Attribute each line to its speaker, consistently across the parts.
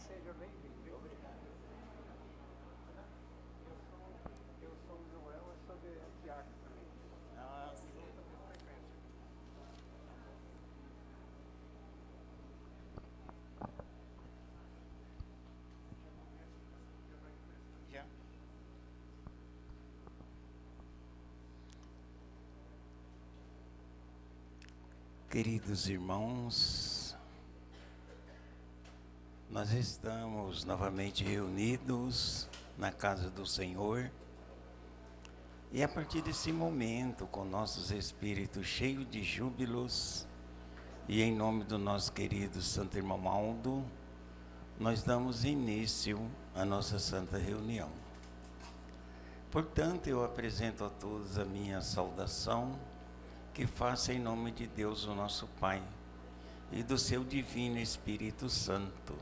Speaker 1: Seja bem-vindo. Obrigado. Eu sou o Joel, eu sou de Tiago também.
Speaker 2: Ah, sim. Já. Queridos irmãos, nós estamos novamente reunidos na casa do Senhor e a partir desse momento, com nossos espíritos cheios de júbilos e em nome do nosso querido Santo Irmão Aldo, nós damos início à nossa santa reunião. Portanto, eu apresento a todos a minha saudação, que faça em nome de Deus o nosso Pai e do seu divino Espírito Santo,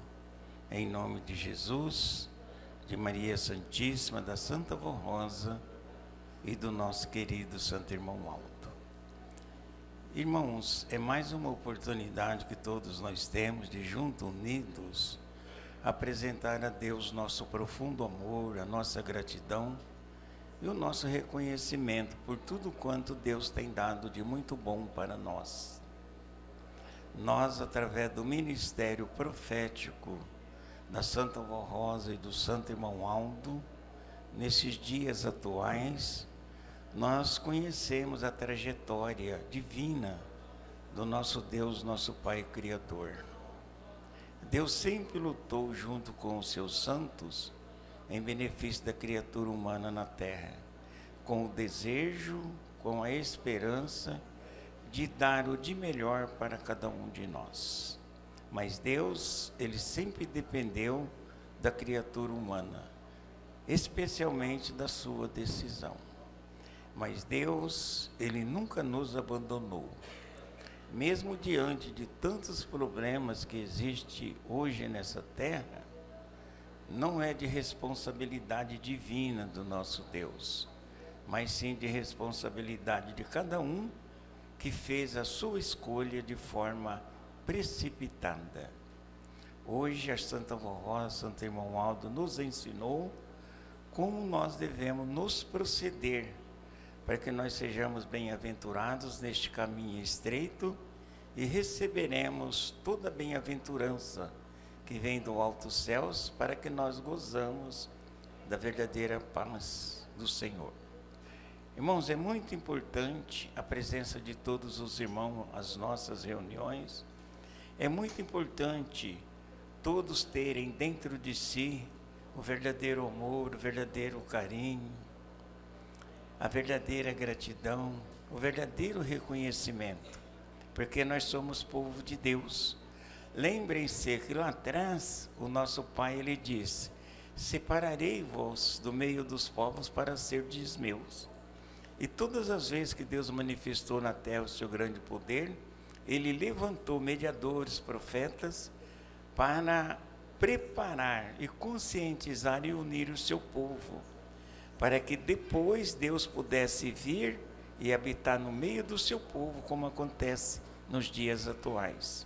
Speaker 2: em nome de Jesus, de Maria Santíssima, da Santa Vó Rosa e do nosso querido Santo Irmão Aldo. Irmãos, é mais uma oportunidade que todos nós temos de, juntos, unidos, apresentar a Deus nosso profundo amor, a nossa gratidão e o nosso reconhecimento por tudo quanto Deus tem dado de muito bom para nós. Nós, através do ministério profético da Santa Vó Rosa e do Santo Irmão Aldo, nesses dias atuais, nós conhecemos a trajetória divina do nosso Deus, nosso Pai Criador. Deus sempre lutou junto com os seus santos em benefício da criatura humana na terra, com o desejo, com a esperança de dar o de melhor para cada um de nós. Mas Deus, Ele sempre dependeu da criatura humana, especialmente da sua decisão. Mas Deus, Ele nunca nos abandonou. Mesmo diante de tantos problemas que existem hoje nessa terra, não é de responsabilidade divina do nosso Deus, mas sim de responsabilidade de cada um que fez a sua escolha de forma precipitada. Hoje a Santa Vó Rosa, Santo Irmão Aldo nos ensinou como nós devemos nos proceder para que nós sejamos bem-aventurados neste caminho estreito e receberemos toda a bem-aventurança que vem do alto céus, para que nós gozamos da verdadeira paz do Senhor. Irmãos, é muito importante a presença de todos os irmãos às nossas reuniões. É muito importante todos terem dentro de si o verdadeiro amor, o verdadeiro carinho, a verdadeira gratidão, o verdadeiro reconhecimento, porque nós somos povo de Deus. Lembrem-se que lá atrás o nosso Pai, Ele disse: separarei-vos do meio dos povos para serdes meus. E todas as vezes que Deus manifestou na terra o seu grande poder, Ele levantou mediadores, profetas, para preparar e conscientizar e unir o seu povo, para que depois Deus pudesse vir e habitar no meio do seu povo, como acontece nos dias atuais.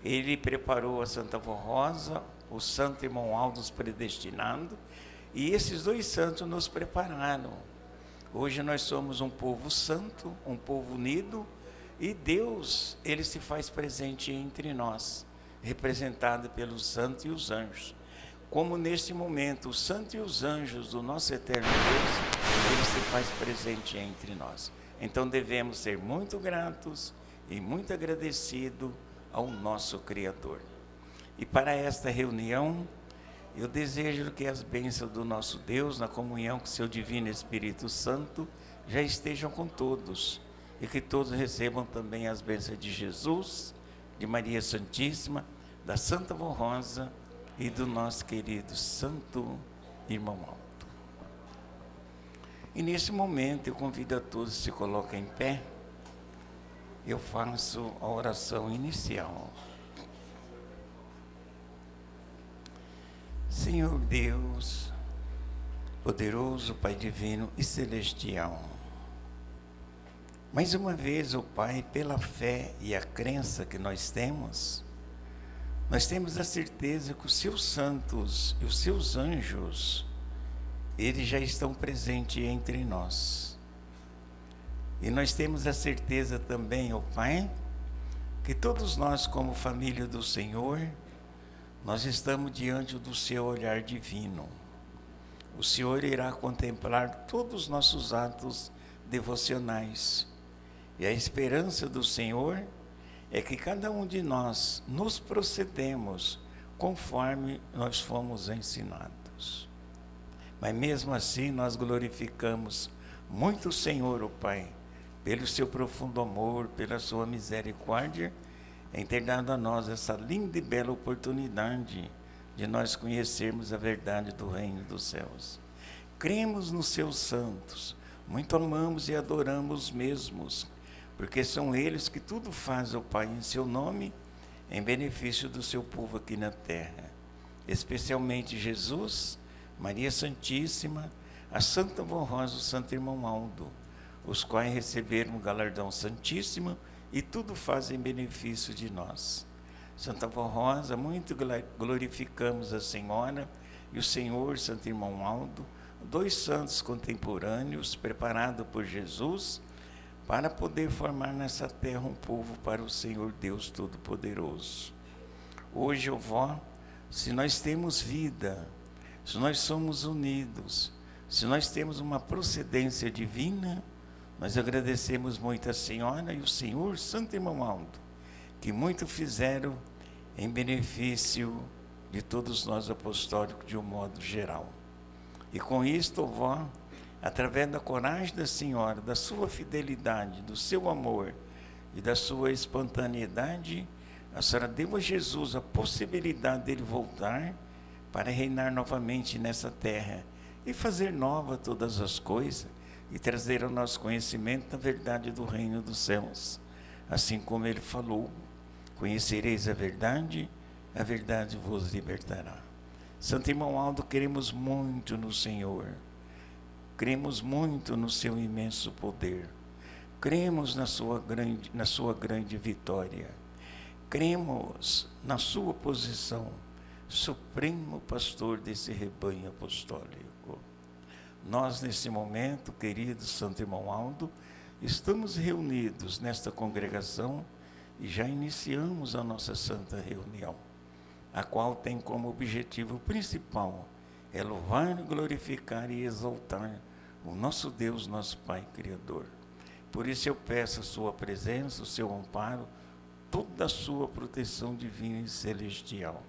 Speaker 2: Ele preparou a Santa Vó Rosa, o Santo Irmão Aldo predestinado, e esses dois santos nos prepararam. Hoje nós somos um povo santo, um povo unido, e Deus, Ele se faz presente entre nós, representado pelos santos e os anjos. Como neste momento os santos e os anjos do nosso eterno Deus, Ele se faz presente entre nós. Então devemos ser muito gratos e muito agradecidos ao nosso Criador. E para esta reunião, eu desejo que as bênçãos do nosso Deus, na comunhão com seu Divino Espírito Santo, já estejam com todos, e que todos recebam também as bênçãos de Jesus, de Maria Santíssima, da Santa Vó Rosa e do nosso querido Santo Irmão Aldo. E nesse momento eu convido a todos que se coloquem em pé. Eu faço a oração inicial. Senhor Deus, poderoso Pai divino e celestial, mais uma vez, ó Pai, pela fé e a crença que nós temos, nós temos a certeza que os seus santos e os seus anjos, eles já estão presentes entre nós. E nós temos a certeza também, ó Pai, que todos nós, como família do Senhor, nós estamos diante do seu olhar divino. O Senhor irá contemplar todos os nossos atos devocionais. E a esperança do Senhor é que cada um de nós nos procedemos conforme nós fomos ensinados. Mas mesmo assim nós glorificamos muito o Senhor, o Pai, pelo seu profundo amor, pela sua misericórdia, em ter dado a nós essa linda e bela oportunidade de nós conhecermos a verdade do reino dos céus. Cremos nos seus santos, muito amamos e adoramos os mesmos, porque são eles que tudo fazem, ó Pai, em seu nome, em benefício do seu povo aqui na terra. Especialmente Jesus, Maria Santíssima, a Santa Avó Rosa, o Santo Irmão Aldo, os quais receberam o galardão santíssimo e tudo fazem em benefício de nós. Santa Avó Rosa, muito glorificamos a Senhora e o Senhor, Santo Irmão Aldo, dois santos contemporâneos preparados por Jesus para poder formar nessa terra um povo para o Senhor Deus Todo-Poderoso. Hoje, ó Vó, se nós temos vida, se nós somos unidos, se nós temos uma procedência divina, nós agradecemos muito a Senhora e o Senhor, Santo Irmão Aldo, que muito fizeram em benefício de todos nós apostólicos de um modo geral. E com isto, Vó, através da coragem da Senhora, da sua fidelidade, do seu amor e da sua espontaneidade, a Senhora deu a Jesus a possibilidade dele voltar para reinar novamente nessa terra e fazer nova todas as coisas e trazer ao nosso conhecimento da verdade do reino dos céus. Assim como ele falou, conhecereis a verdade vos libertará. Santo Irmão Aldo, queremos muito no Senhor. Cremos muito no seu imenso poder. Cremos na sua grande vitória. Cremos na sua posição, supremo pastor desse rebanho apostólico. Nós, nesse momento, querido Santo Irmão Aldo, estamos reunidos nesta congregação e já iniciamos a nossa santa reunião, a qual tem como objetivo principal é louvar, glorificar e exaltar o nosso Deus, nosso Pai Criador. Por isso eu peço a sua presença, o seu amparo, toda a sua proteção divina e celestial.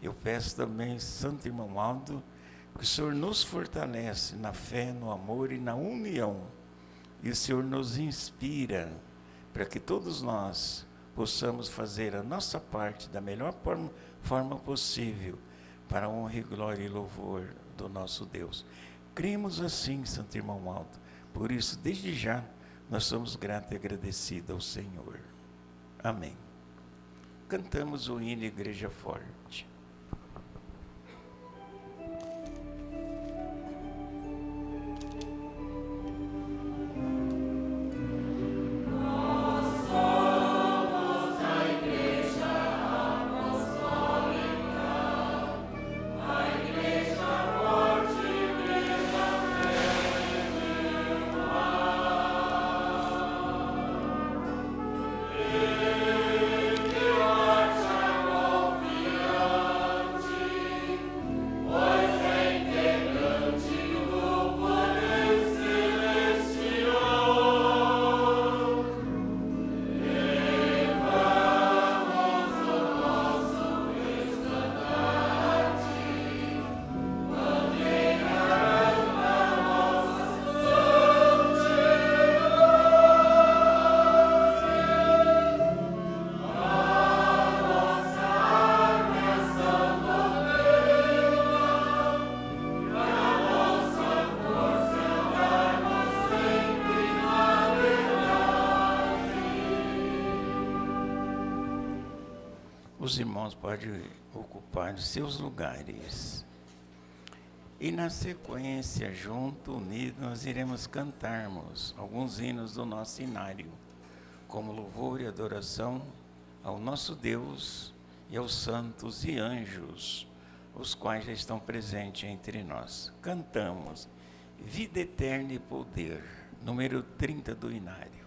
Speaker 2: Eu peço também, Santo Irmão Aldo, que o Senhor nos fortalece na fé, no amor e na união. E o Senhor nos inspira para que todos nós possamos fazer a nossa parte da melhor forma possível para a honra e glória e louvor do nosso Deus. Cremos assim, Santo Irmão Aldo. Por isso, desde já, nós somos gratos e agradecidos ao Senhor. Amém. Cantamos o hino Igreja Forte. Os irmãos podem ocupar os seus lugares. E na sequência, junto, unidos, nós iremos cantarmos alguns hinos do nosso inário, como louvor e adoração ao nosso Deus e aos santos e anjos, os quais já estão presentes entre nós. Cantamos Vida Eterna e Poder, número 30 do Inário.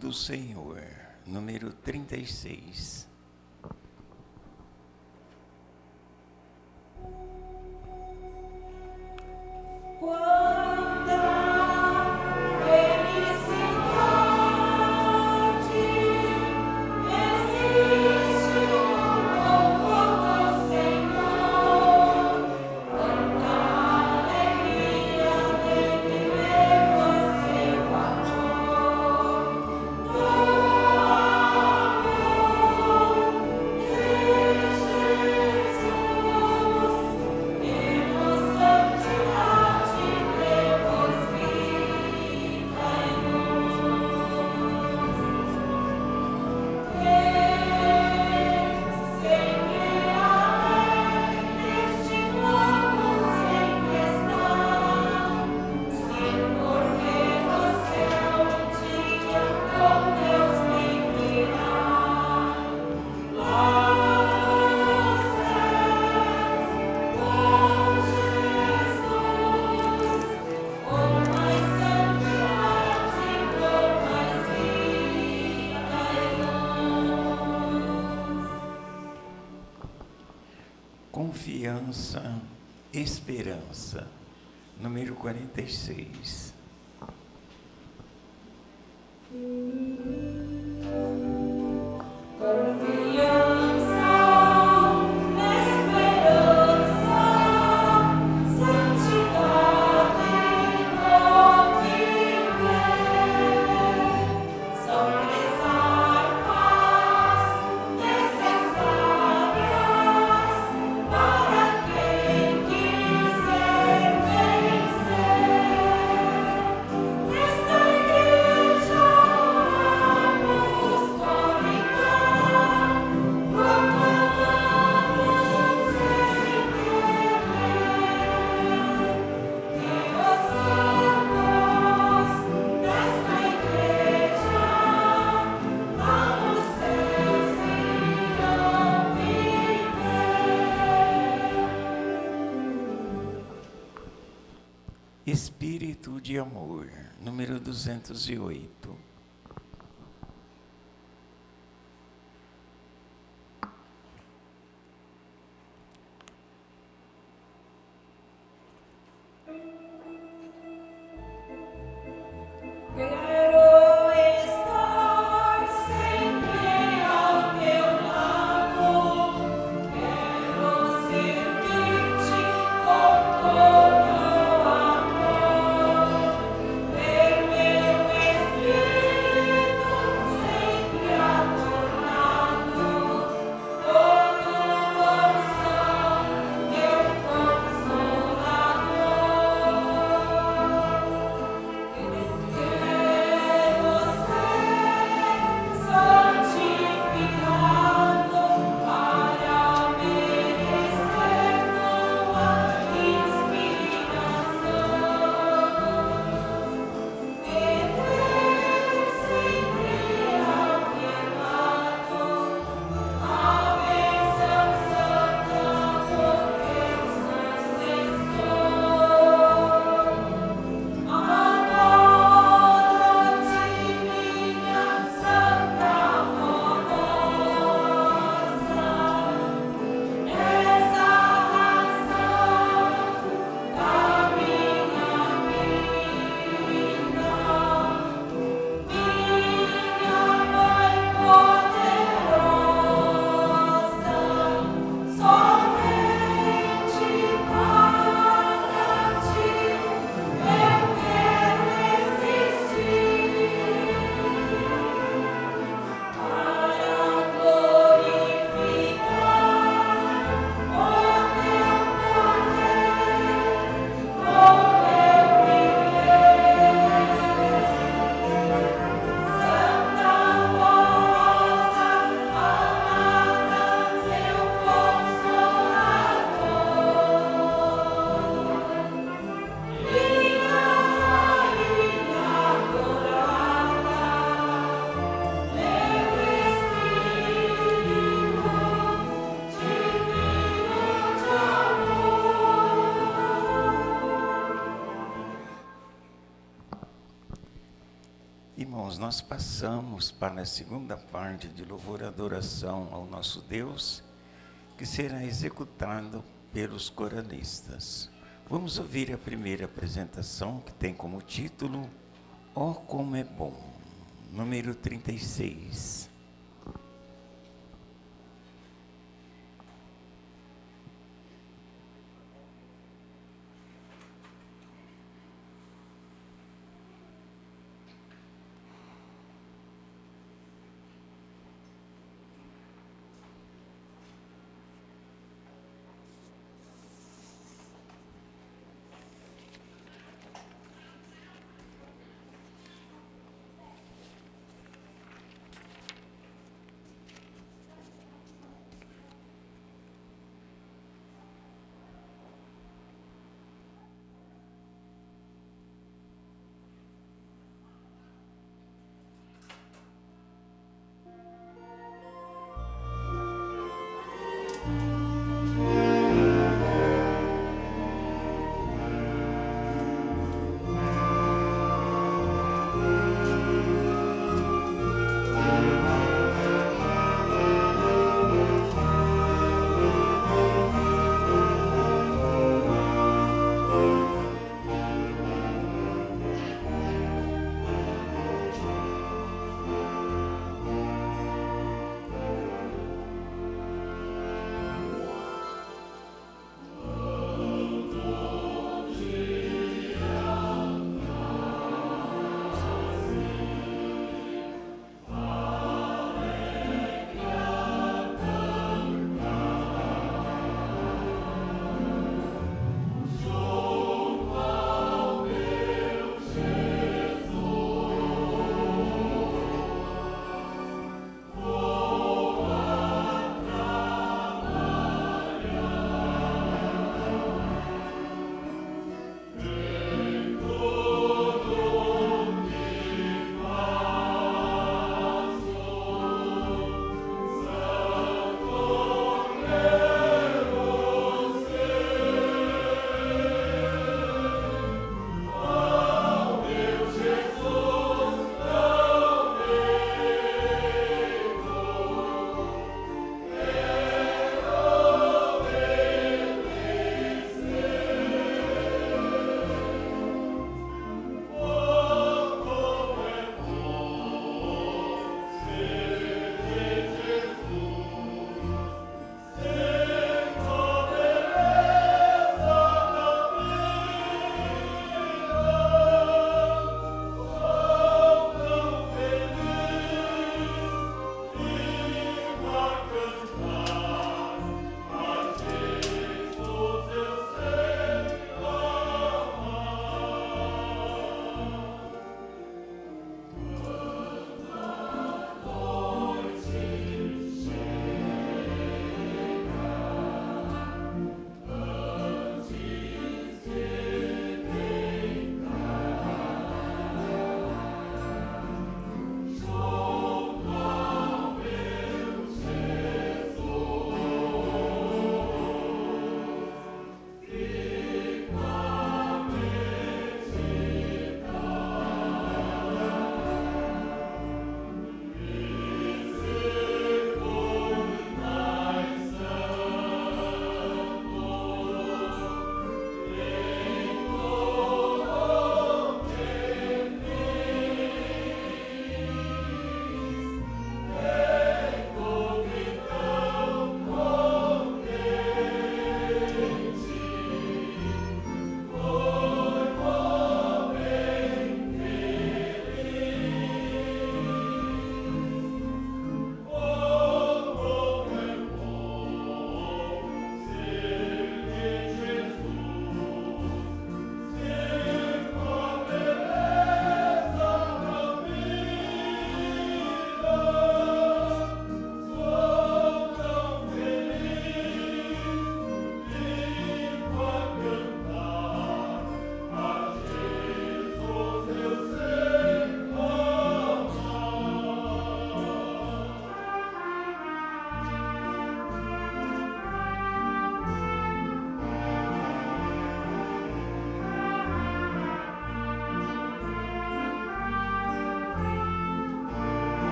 Speaker 2: Do Senhor, número 36. Confiança, esperança, número 46. Espírito de amor, número 208. irmãos, nós passamos para a segunda parte de louvor e adoração ao nosso Deus, que será executado pelos coralistas. Vamos ouvir a primeira apresentação, que tem como título "Ó como é bom", número 36.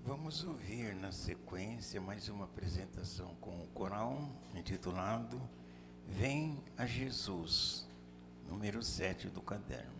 Speaker 2: Vamos ouvir na sequência mais uma apresentação com o coral intitulado Vem a Jesus, número 7 do caderno.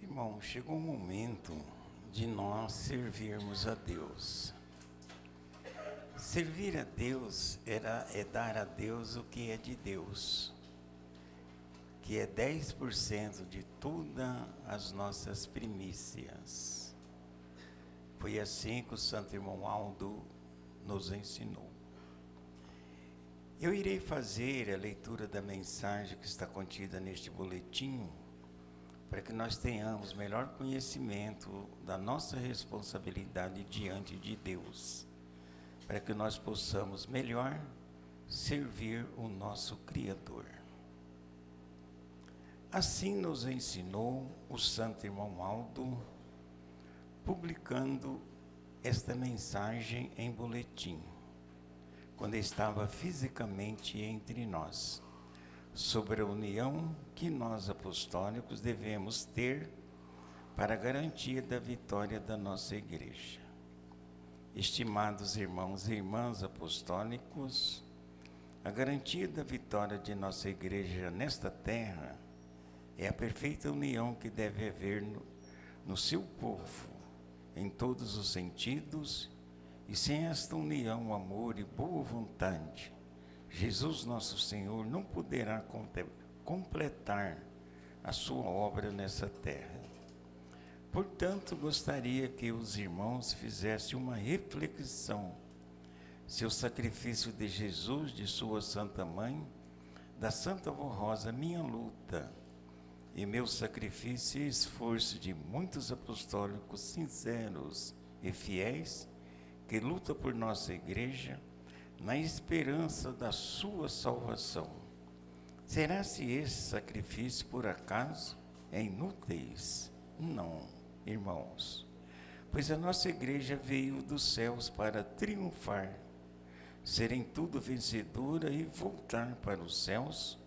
Speaker 2: Irmão, chegou o momento de nós servirmos a Deus. Servir a Deus é dar a Deus o que é de Deus, que é 10% de todas as nossas primícias. Foi assim que o Santo Irmão Aldo nos ensinou. Eu irei fazer a leitura da mensagem que está contida neste boletim, para que nós tenhamos melhor conhecimento da nossa responsabilidade diante de Deus, para que nós possamos melhor servir o nosso Criador. Assim nos ensinou o Santo Irmão Aldo, publicando esta mensagem em boletim, quando estava fisicamente entre nós, sobre a união que nós apostólicos devemos ter para a garantia da vitória da nossa igreja. Estimados irmãos e irmãs apostólicos, a garantia da vitória de nossa igreja nesta terra é a perfeita união que deve haver no seu povo, em todos os sentidos, e sem esta união, amor e boa vontade, Jesus nosso Senhor não poderá completar a sua obra nessa terra. Portanto, gostaria que os irmãos fizessem uma reflexão se o sacrifício de Jesus, de sua Santa Mãe, da Santa Vó Rosa, minha luta, e meu sacrifício e esforço de muitos apostólicos sinceros e fiéis, que lutam por nossa igreja, na esperança da sua salvação. Será se esse sacrifício, por acaso, é inútil? Não, irmãos, pois a nossa igreja veio dos céus para triunfar, ser em tudo vencedora e voltar para os céus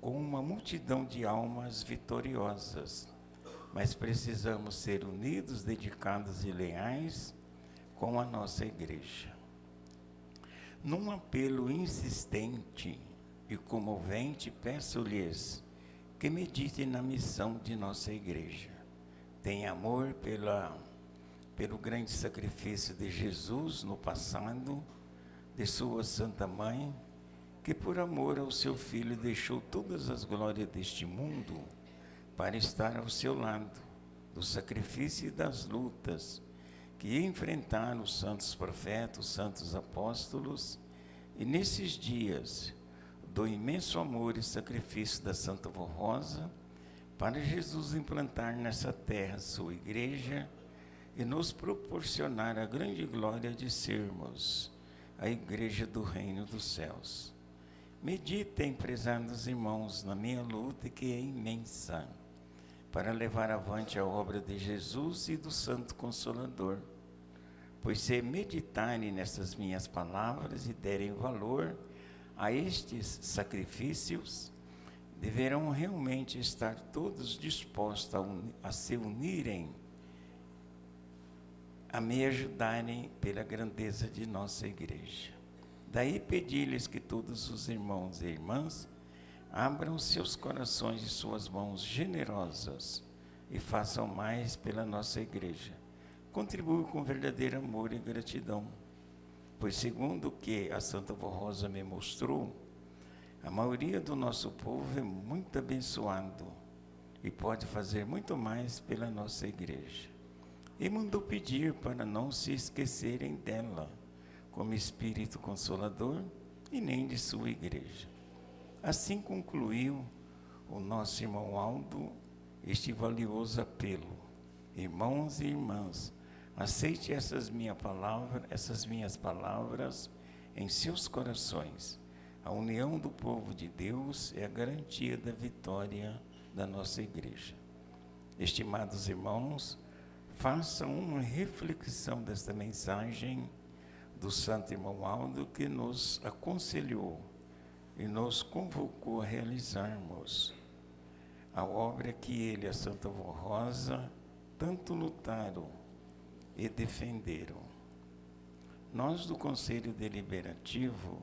Speaker 2: com uma multidão de almas vitoriosas. Mas precisamos ser unidos, dedicados e leais com a nossa igreja. Num apelo insistente e comovente, peço-lhes que meditem na missão de nossa igreja. Tenha amor pelo grande sacrifício de Jesus no passado, de sua Santa Mãe, que por amor ao seu Filho deixou todas as glórias deste mundo para estar ao seu lado, do sacrifício e das lutas que enfrentaram os santos profetas, os santos apóstolos, e nesses dias do imenso amor e sacrifício da Santa Vó Rosa, para Jesus implantar nessa terra sua igreja e nos proporcionar a grande glória de sermos a igreja do reino dos céus. Meditem, prezados irmãos, na minha luta, que é imensa, para levar avante a obra de Jesus e do Santo Consolador. Pois se meditarem nessas minhas palavras e derem valor a estes sacrifícios, deverão realmente estar todos dispostos a se unirem, a me ajudarem pela grandeza de nossa igreja. Daí pedi-lhes que todos os irmãos e irmãs abram seus corações e suas mãos generosas e façam mais pela nossa igreja. Contribuam com verdadeiro amor e gratidão, pois segundo o que a Santa Vó Rosa me mostrou, a maioria do nosso povo é muito abençoado e pode fazer muito mais pela nossa igreja. E mandou pedir para não se esquecerem dela, como Espírito Consolador, e nem de sua igreja. Assim concluiu o nosso irmão Aldo este valioso apelo. Irmãos e irmãs, aceite essas minhas palavras em seus corações. A união do povo de Deus é a garantia da vitória da nossa igreja. Estimados irmãos, façam uma reflexão desta mensagem do Santo Irmão Aldo, que nos aconselhou e nos convocou a realizarmos a obra que ele e a Santa Vó Rosa tanto lutaram e defenderam. Nós, do Conselho Deliberativo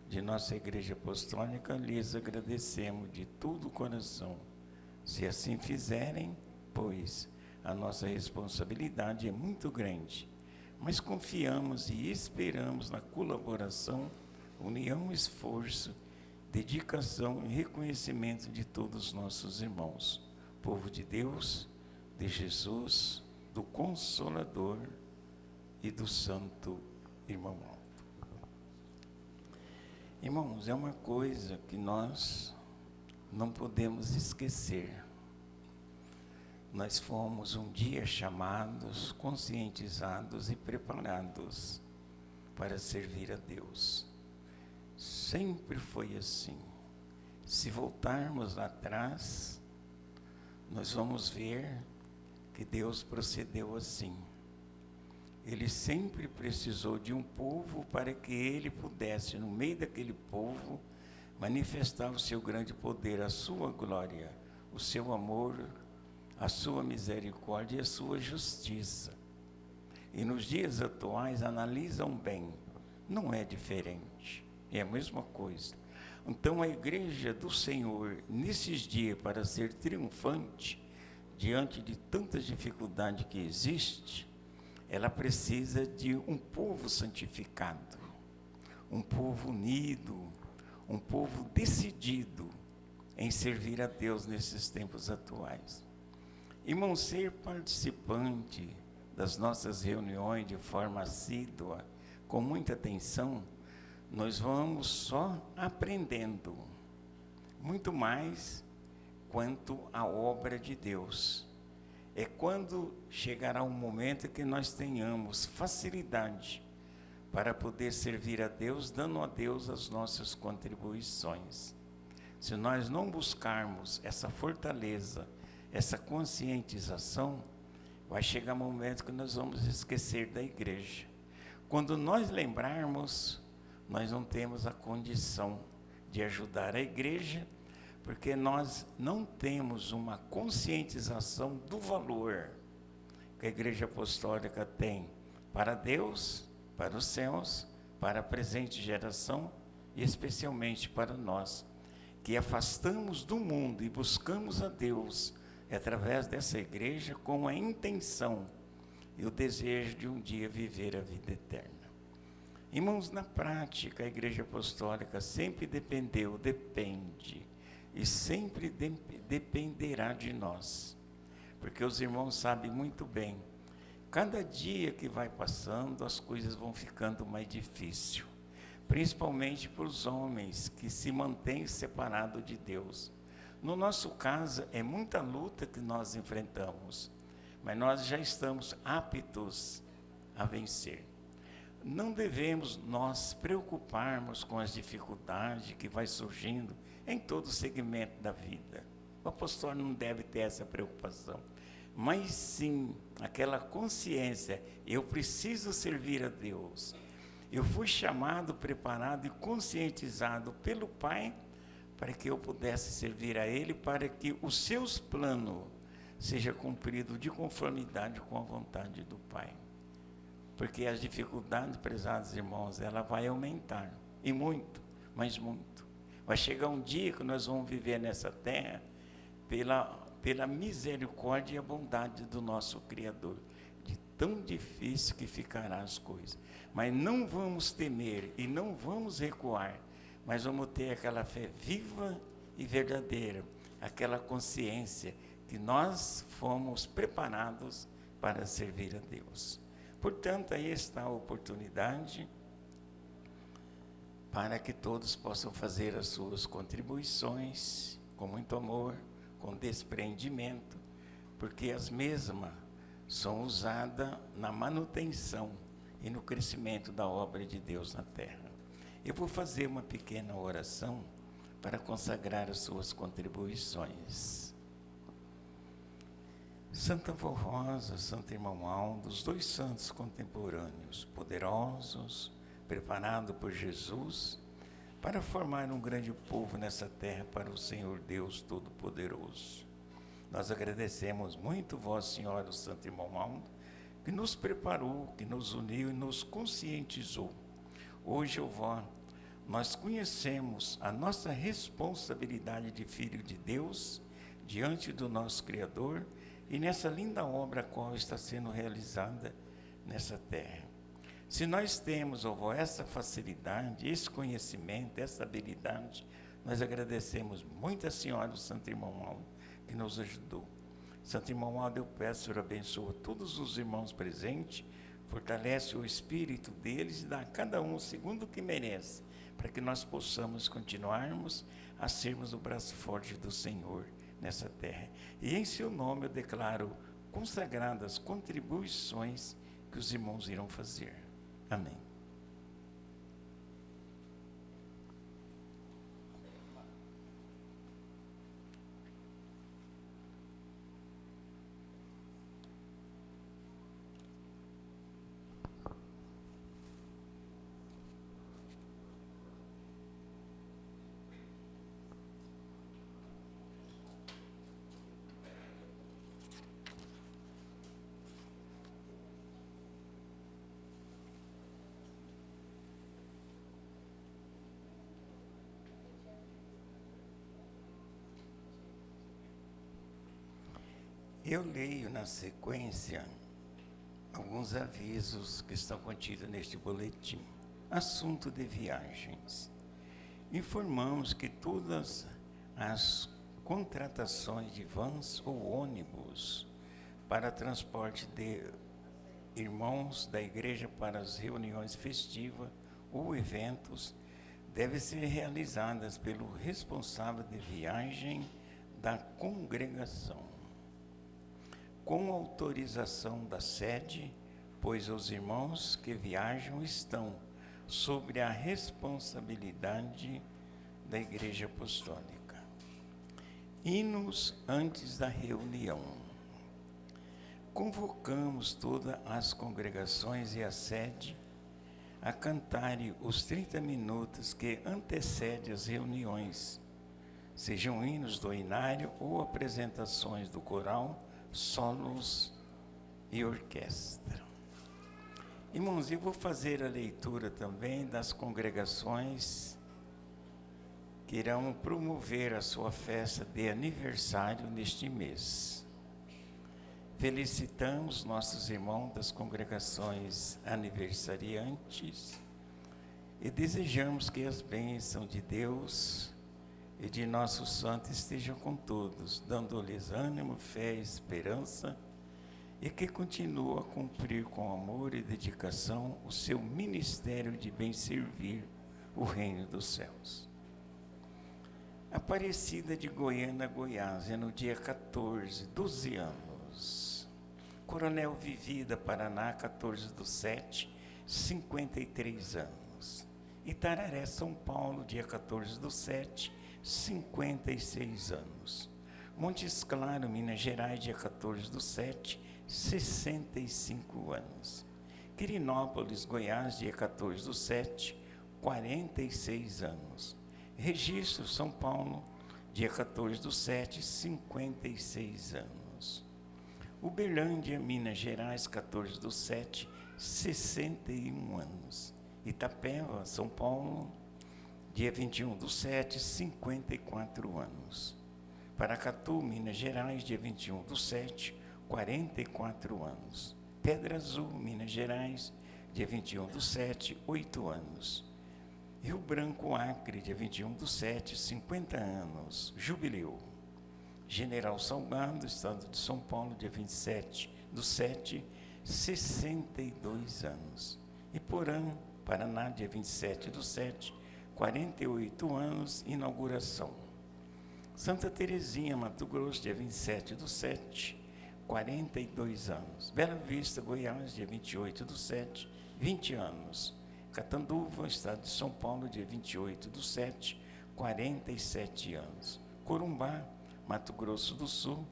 Speaker 2: de nossa Igreja Apostólica, lhes agradecemos de todo o coração. Se assim fizerem, pois a nossa responsabilidade é muito grande, mas confiamos e esperamos na colaboração, união, esforço, dedicação e reconhecimento de todos os nossos irmãos, povo de Deus, de Jesus, do Consolador e do Santo Irmão Alto. Irmãos, é uma coisa que nós não podemos esquecer. Nós fomos um dia chamados, conscientizados e preparados para servir a Deus. Sempre foi assim. Se voltarmos atrás, nós vamos ver que Deus procedeu assim. Ele sempre precisou de um povo para que ele pudesse, no meio daquele povo, manifestar o seu grande poder, a sua glória, o seu amor, a sua misericórdia e a sua justiça. E nos dias atuais, analisam bem, não é diferente, é a mesma coisa. Então a igreja do Senhor, nesses dias, para ser triunfante, diante de tantas dificuldades que existe, ela precisa de um povo santificado, um povo unido, um povo decidido em servir a Deus nesses tempos atuais. Irmão, ser participante das nossas reuniões de forma assídua, com muita atenção, nós vamos só aprendendo, muito mais quanto à obra de Deus. É quando chegará um momento que nós tenhamos facilidade para poder servir a Deus, dando a Deus as nossas contribuições. Se nós não buscarmos essa fortaleza, essa conscientização, vai chegar um momento que nós vamos esquecer da igreja. Quando nós lembrarmos, nós não temos a condição de ajudar a igreja, porque nós não temos uma conscientização do valor que a Igreja Apostólica tem para Deus, para os céus, para a presente geração e especialmente para nós, que afastamos do mundo e buscamos a Deus através dessa igreja com a intenção e o desejo de um dia viver a vida eterna. Irmãos, na prática, a Igreja Apostólica sempre depende e sempre dependerá de nós, porque os irmãos sabem muito bem, cada dia que vai passando, as coisas vão ficando mais difíceis, principalmente para os homens que se mantêm separados de Deus. No nosso caso, é muita luta que nós enfrentamos, mas nós já estamos aptos a vencer. Não devemos nós preocuparmos com as dificuldades que vai surgindo em todo o segmento da vida. O apóstolo não deve ter essa preocupação, mas sim aquela consciência, eu preciso servir a Deus. Eu fui chamado, preparado e conscientizado pelo Pai para que eu pudesse servir a Ele, para que os seus planos sejam cumpridos de conformidade com a vontade do Pai. Porque as dificuldades, prezados irmãos, ela vai aumentar, e muito, mas muito. Vai chegar um dia que nós vamos viver nessa terra pela misericórdia e a bondade do nosso Criador. De tão difícil que ficará as coisas. Mas não vamos temer e não vamos recuar, mas vamos ter aquela fé viva e verdadeira, aquela consciência que nós fomos preparados para servir a Deus. Portanto, aí está a oportunidade para que todos possam fazer as suas contribuições com muito amor, com desprendimento, porque as mesmas são usadas na manutenção e no crescimento da obra de Deus na terra. Eu vou fazer uma pequena oração para consagrar as suas contribuições. Santa Vó Rosa, Santo Irmão Aldo, os dois santos contemporâneos, poderosos, preparados por Jesus, para formar um grande povo nessa terra para o Senhor Deus Todo-Poderoso. Nós agradecemos muito Vossa Senhora, o Santo Irmão Aldo, que nos preparou, que nos uniu e nos conscientizou. Hoje, ó Vó, nós conhecemos a nossa responsabilidade de filho de Deus diante do nosso Criador e nessa linda obra qual está sendo realizada nessa terra. Se nós temos, ó avó, essa facilidade, esse conhecimento, essa habilidade, nós agradecemos muito a senhora, o Santo Irmão Aldo, que nos ajudou. Santo Irmão Aldo, eu peço, Senhor, abençoa todos os irmãos presentes, fortalece o espírito deles e dá a cada um o segundo que merece, para que nós possamos continuarmos a sermos o braço forte do Senhor nessa terra. E em seu nome eu declaro consagradas contribuições que os irmãos irão fazer. Amém. Eu leio na sequência alguns avisos que estão contidos neste boletim. Assunto de viagens. Informamos que todas as contratações de vans ou ônibus para transporte de irmãos da igreja para as reuniões festivas ou eventos devem ser realizadas pelo responsável de viagem da congregação, com autorização da sede, pois os irmãos que viajam estão sobre a responsabilidade da Igreja Apostólica. Hinos antes da reunião. Convocamos todas as congregações e a sede a cantarem os 30 minutos que antecedem as reuniões, sejam hinos do inário ou apresentações do coral, solos e orquestra. Irmãos, eu vou fazer a leitura também das congregações que irão promover a sua festa de aniversário neste mês. Felicitamos nossos irmãos das congregações aniversariantes e desejamos que as bênçãos de Deus e de nosso Santo estejam com todos, dando-lhes ânimo, fé e esperança, e que continue a cumprir com amor e dedicação o seu ministério de bem servir o reino dos céus. Aparecida de Goiânia, Goiás, é no dia 14, 12 anos. Coronel Vivida, Paraná, 14/7, 53 anos. Itararé, São Paulo, dia 14/7, 56 anos. Montes Claros, Minas Gerais, dia 14/7, 65 anos. Quirinópolis, Goiás, dia 14/7, 46 anos. Registro, São Paulo, dia 14/7, 56 anos. Uberlândia, Minas Gerais, 14/7, 61 anos. Itapeva, São Paulo, dia 21/7, 54 anos. Paracatu, Minas Gerais, dia 21/7, 44 anos. Pedra Azul, Minas Gerais, dia 21/7, 8 anos. Rio Branco, Acre, dia 21/7, 50 anos, jubileu. General Salgado, estado de São Paulo, dia 27/7, 62 anos. Iporã, Paraná, dia 27/7, 48 anos, inauguração. Santa Terezinha, Mato Grosso, dia 27/7, 42 anos. Bela Vista, Goiás, dia 28/7, 20 anos. Catanduva, estado de São Paulo, dia 28/7, 47 anos. Corumbá, Mato Grosso do Sul,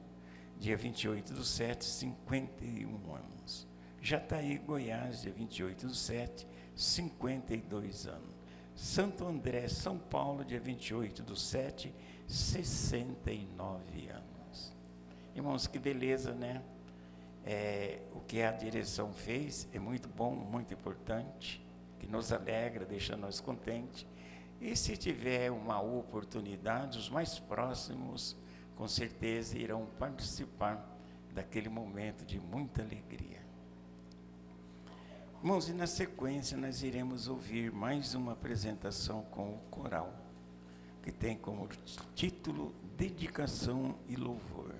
Speaker 2: dia 28/7, 51 anos. Jataí, Goiás, dia 28/7, 52 anos. Santo André, São Paulo, dia 28/7, 69 anos. Irmãos, que beleza, né? O que a direção fez é muito bom, muito importante, que nos alegra, deixa nós contentes. E se tiver uma oportunidade, os mais próximos, com certeza, irão participar daquele momento de muita alegria. Irmãos, e na sequência nós iremos ouvir mais uma apresentação com o coral, que tem como título Dedicação e Louvor.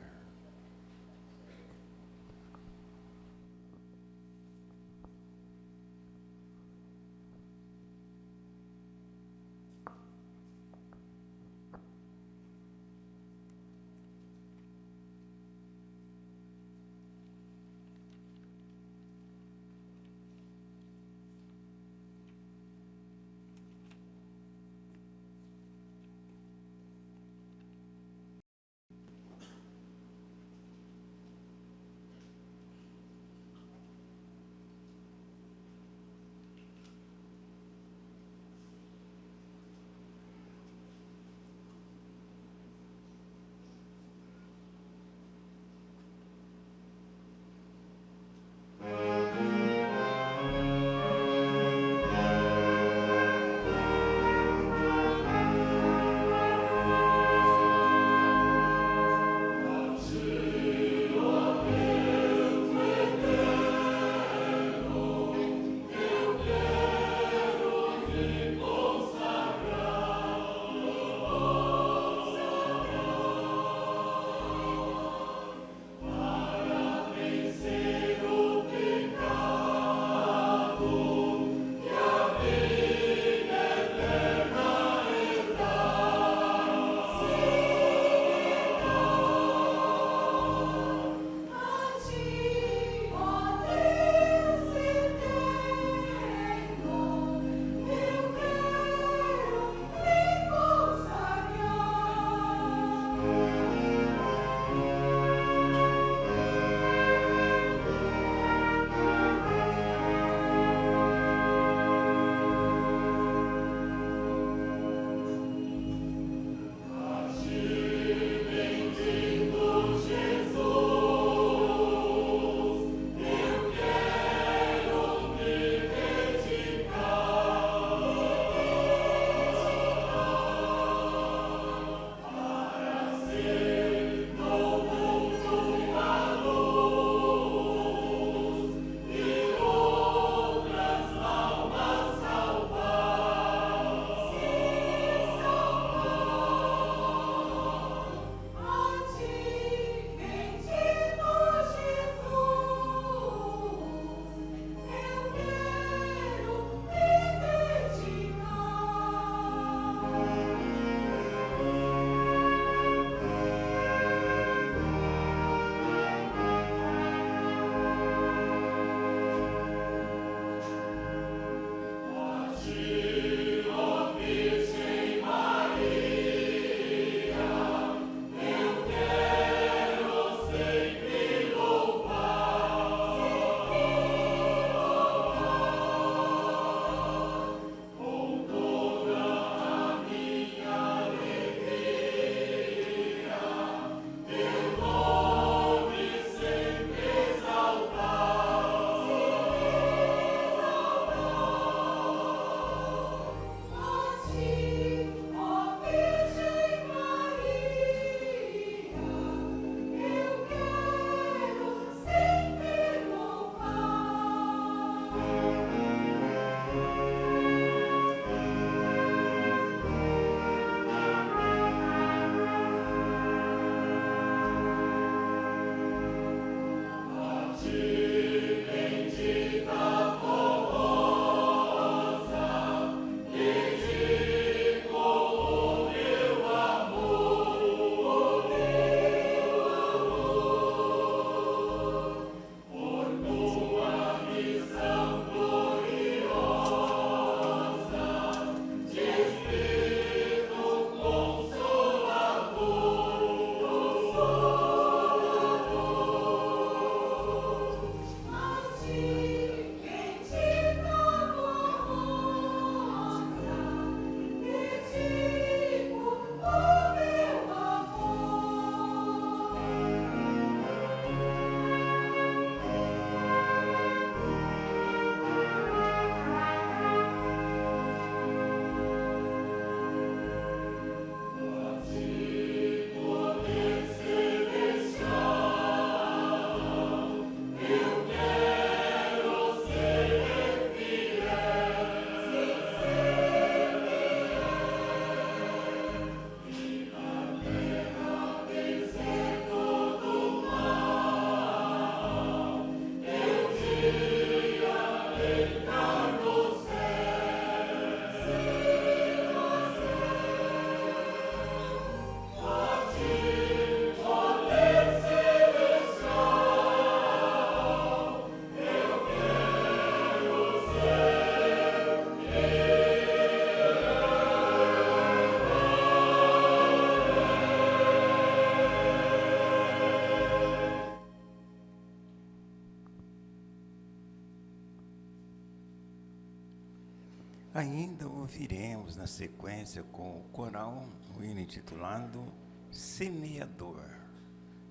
Speaker 2: Ainda ouviremos na sequência com o coral o hino intitulado Semeador,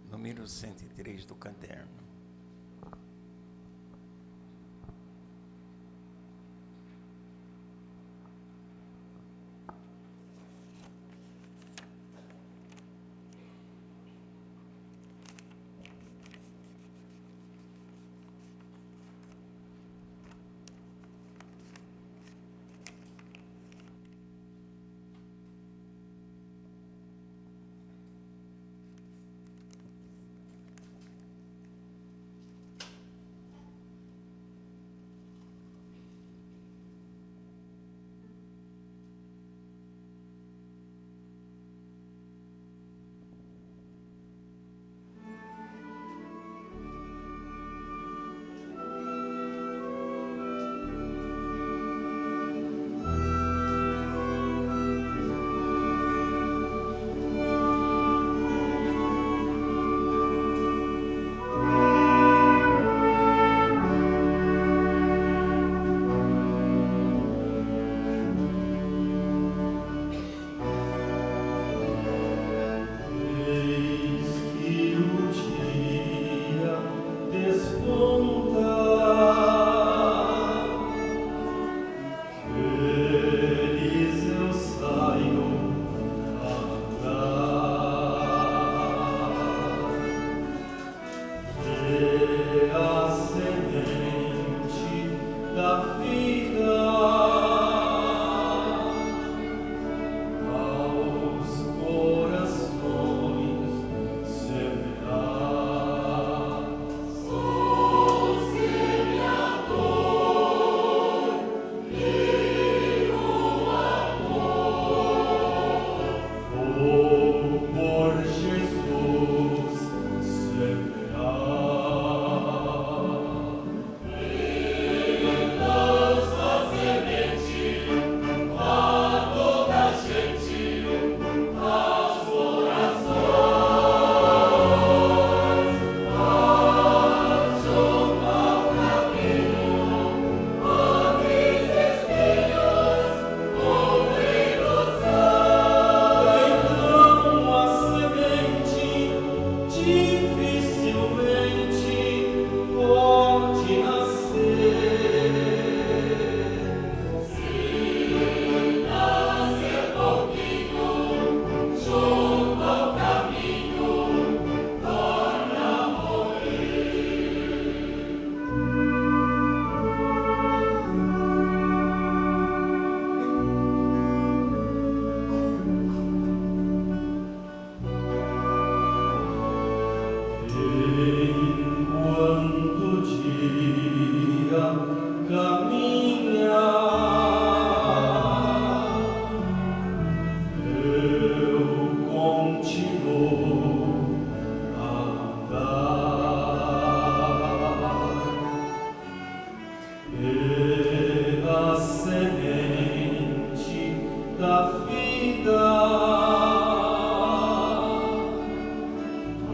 Speaker 2: número 103 do caderno.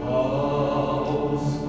Speaker 3: Aos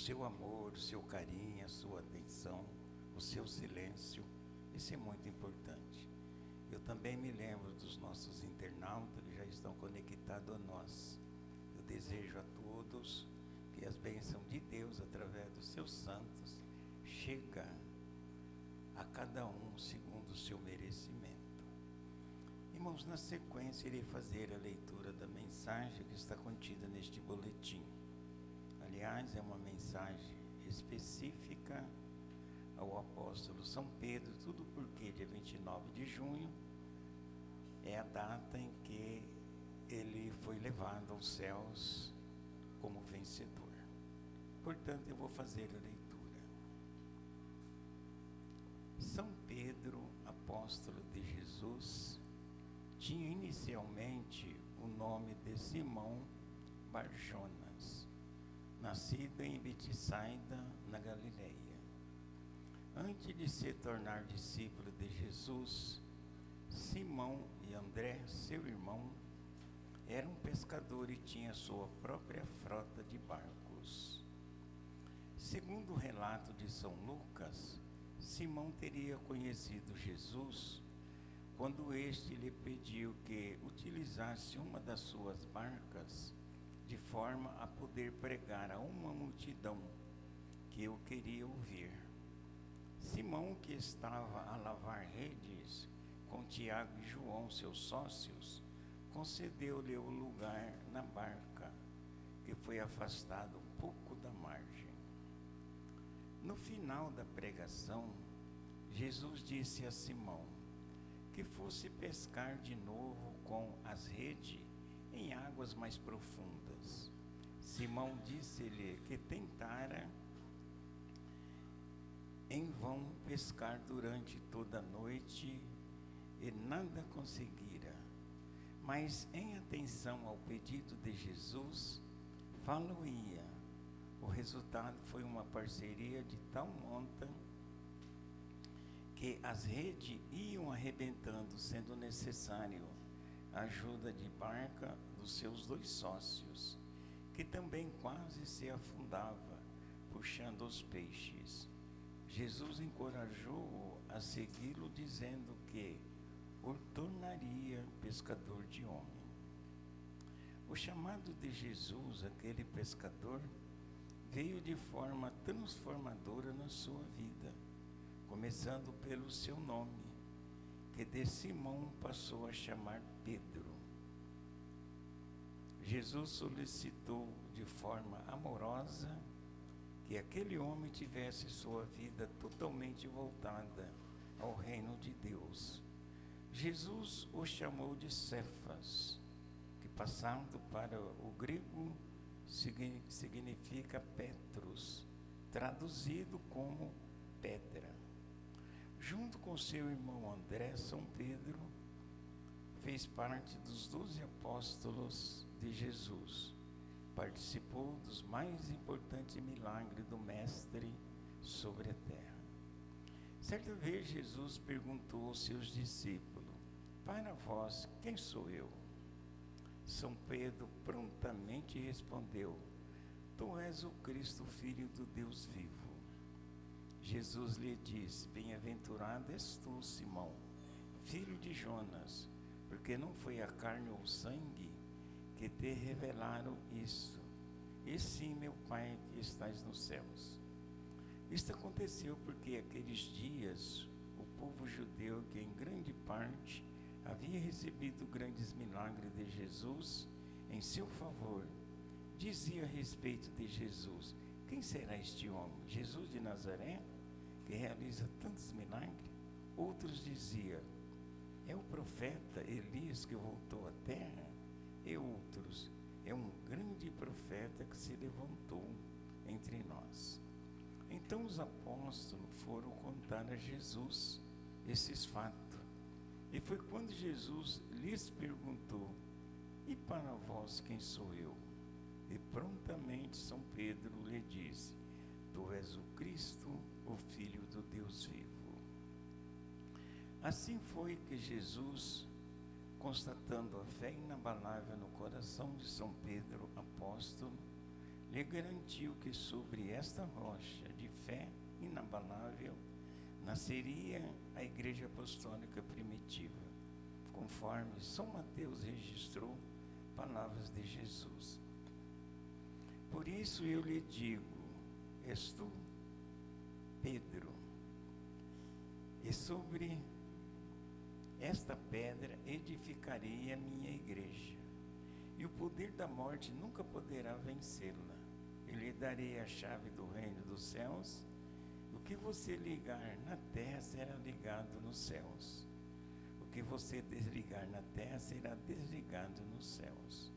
Speaker 2: seu amor, o seu carinho, a sua atenção, o seu silêncio. Isso é muito importante. Eu também me lembro dos nossos internautas que já estão conectados a nós. Eu desejo a todos que as bênçãos de Deus, através dos seus santos, cheguem a cada um segundo o seu merecimento. Irmãos, na sequência irei fazer a leitura da mensagem que está contida neste boletim. Aliás, é uma mensagem específica ao apóstolo São Pedro, tudo porque dia 29 de junho é a data em que ele foi levado aos céus como vencedor. Portanto, eu vou fazer a leitura. São Pedro, apóstolo de Jesus, tinha inicialmente o nome de Simão Barjonas, nascido em Betsaida, na Galileia. Antes de se tornar discípulo de Jesus, Simão e André, seu irmão, eram pescadores e tinham sua própria frota de barcos. Segundo o relato de São Lucas, Simão teria conhecido Jesus quando este lhe pediu que utilizasse uma das suas barcas de forma a poder pregar a uma multidão que o queria ouvir. Simão, que estava a lavar redes com Tiago e João, seus sócios, concedeu-lhe o lugar na barca, que foi afastada um pouco da margem. No final da pregação, Jesus disse a Simão que fosse pescar de novo com as redes em águas mais profundas. Simão disse-lhe que tentara em vão pescar durante toda a noite e nada conseguira. Mas em atenção ao pedido de Jesus, falo-ia. O resultado foi uma parceria de tal monta que as redes iam arrebentando, sendo necessário a ajuda de barca dos seus dois sócios, que também quase se afundava, puxando os peixes. Jesus encorajou-o a segui-lo, dizendo que o tornaria pescador de homem. O chamado de Jesus, aquele pescador, veio de forma transformadora na sua vida, começando pelo seu nome, que de Simão passou a chamar Pedro. Jesus solicitou de forma amorosa que aquele homem tivesse sua vida totalmente voltada ao reino de Deus. Jesus o chamou de Cefas, que passando para o grego significa Petros, traduzido como pedra. Junto com seu irmão André, São Pedro fez parte dos 12 apóstolos de Jesus. Participou dos mais importantes milagres do Mestre sobre a terra. Certa vez Jesus perguntou aos seus discípulos: para vós, quem sou eu? São Pedro prontamente respondeu: tu és o Cristo, Filho do Deus vivo. Jesus lhe disse: bem-aventurado és tu, Simão, filho de Jonas, porque não foi a carne ou o sangue que te revelaram isso, e sim meu Pai que estás nos céus. Isto aconteceu porque aqueles dias o povo judeu, que em grande parte havia recebido grandes milagres de Jesus em seu favor, dizia a respeito de Jesus: quem será este homem? Jesus de Nazaré, que realiza tantos milagres? Outros diziam: é o profeta Elias que voltou à terra? E outros: é um grande profeta que se levantou entre nós. Então os apóstolos foram contar a Jesus esses fatos. E foi quando Jesus lhes perguntou: e para vós quem sou eu? E prontamente São Pedro lhe disse: tu és o Cristo, o Filho do Deus vivo. Assim foi que Jesus, constatando a fé inabalável no coração de São Pedro, apóstolo, lhe garantiu que sobre esta rocha de fé inabalável nasceria a Igreja Apostólica primitiva, conforme São Mateus registrou palavras de Jesus. Por isso eu lhe digo, és tu, Pedro, e sobre esta pedra edificarei a minha igreja, e o poder da morte nunca poderá vencê-la. Eu lhe darei a chave do reino dos céus. O que você ligar na terra será ligado nos céus. O que você desligar na terra será desligado nos céus.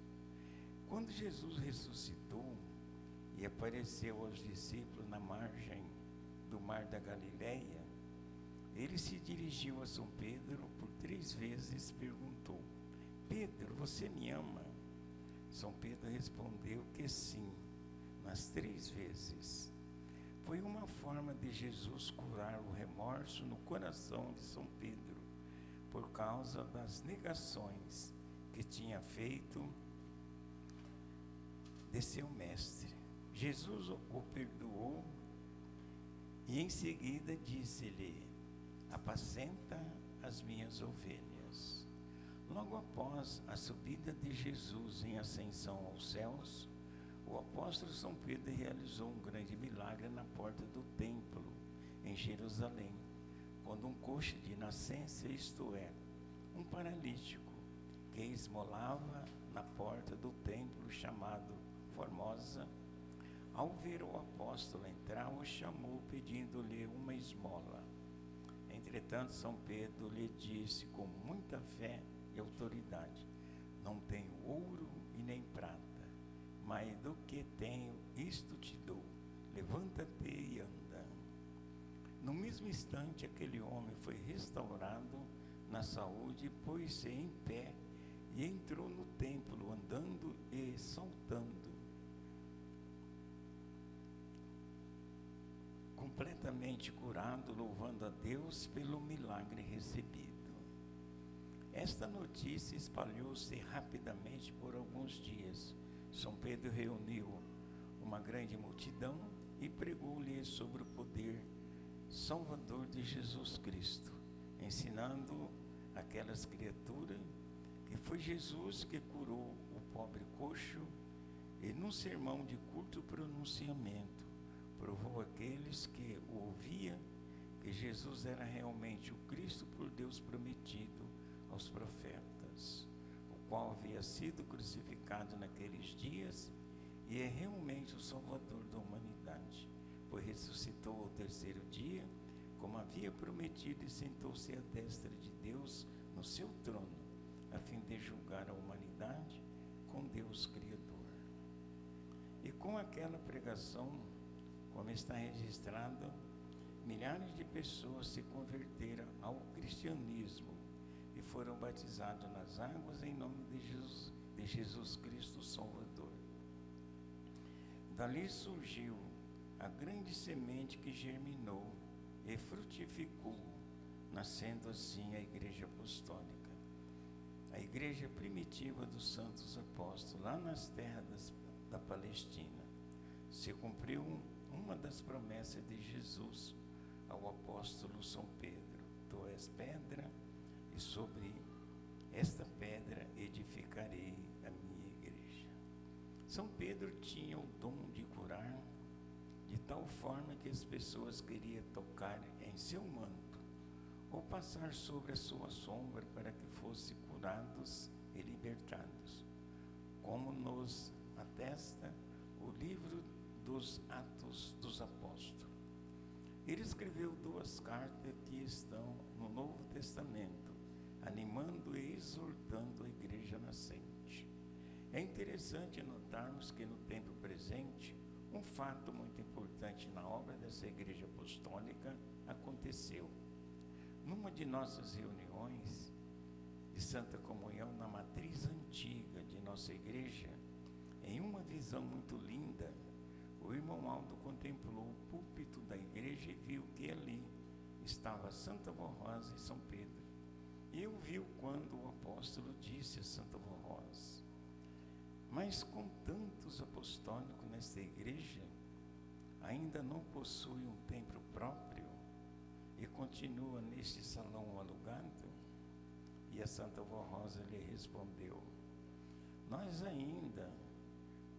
Speaker 2: Quando Jesus ressuscitou e apareceu aos discípulos na margem do mar da Galileia, ele se dirigiu a São Pedro por 3 vezes e perguntou: Pedro, você me ama? São Pedro respondeu que sim, mas 3 vezes. Foi uma forma de Jesus curar o remorso no coração de São Pedro, por causa das negações que tinha feito de seu mestre. Jesus o perdoou e em seguida disse-lhe: apacenta as minhas ovelhas. Logo após a subida de Jesus em ascensão aos céus, o apóstolo São Pedro realizou um grande milagre na porta do templo, em Jerusalém, quando um coxo de nascença, isto é, um paralítico, que esmolava na porta do templo chamado Formosa, ao ver o apóstolo entrar, o chamou pedindo-lhe uma esmola. Entretanto, São Pedro lhe disse com muita fé e autoridade: não tenho ouro e nem prata, mas do que tenho, isto te dou. Levanta-te e anda. No mesmo instante, aquele homem foi restaurado na saúde, pôs-se em pé e entrou no templo, andando e saltando, completamente curado, louvando a Deus pelo milagre recebido. Esta notícia espalhou-se rapidamente por alguns dias. São Pedro reuniu uma grande multidão e pregou-lhe sobre o poder salvador de Jesus Cristo, ensinando aquelas criaturas que foi Jesus que curou o pobre coxo, e num sermão de curto pronunciamento provou àqueles que o ouviam que Jesus era realmente o Cristo por Deus prometido aos profetas, o qual havia sido crucificado naqueles dias e é realmente o Salvador da humanidade, pois ressuscitou ao 3º dia, como havia prometido, e sentou-se à destra de Deus no seu trono, a fim de julgar a humanidade com Deus Criador. E com aquela pregação, como está registrado, milhares de pessoas se converteram ao cristianismo e foram batizados nas águas em nome de Jesus Cristo Salvador. Dali surgiu a grande semente que germinou e frutificou, nascendo assim a Igreja Apostólica, a igreja primitiva dos santos apóstolos, lá nas terras da Palestina. Se cumpriu uma das promessas de Jesus ao apóstolo São Pedro: tu és pedra, e sobre esta pedra edificarei a minha igreja. São Pedro tinha o dom de curar, de tal forma que as pessoas queriam tocar em seu manto ou passar sobre a sua sombra para que fossem curados e libertados, como nos atesta o livro dos Atos dos Apóstolos. Ele escreveu 2 cartas que estão no Novo Testamento, animando e exortando a igreja nascente. É interessante notarmos que no tempo presente, um fato muito importante na obra dessa igreja apostólica aconteceu. Numa de nossas reuniões de Santa Comunhão, na matriz antiga de nossa igreja, em uma visão muito linda, o irmão Aldo contemplou o púlpito da igreja e viu que ali estava Santa Vó Rosa e São Pedro. E ouviu quando o apóstolo disse a Santa Vó Rosa: Mas com tantos apostólicos nesta igreja, ainda não possui um templo próprio e continua neste salão alugado? E a Santa Vó Rosa lhe respondeu: nós ainda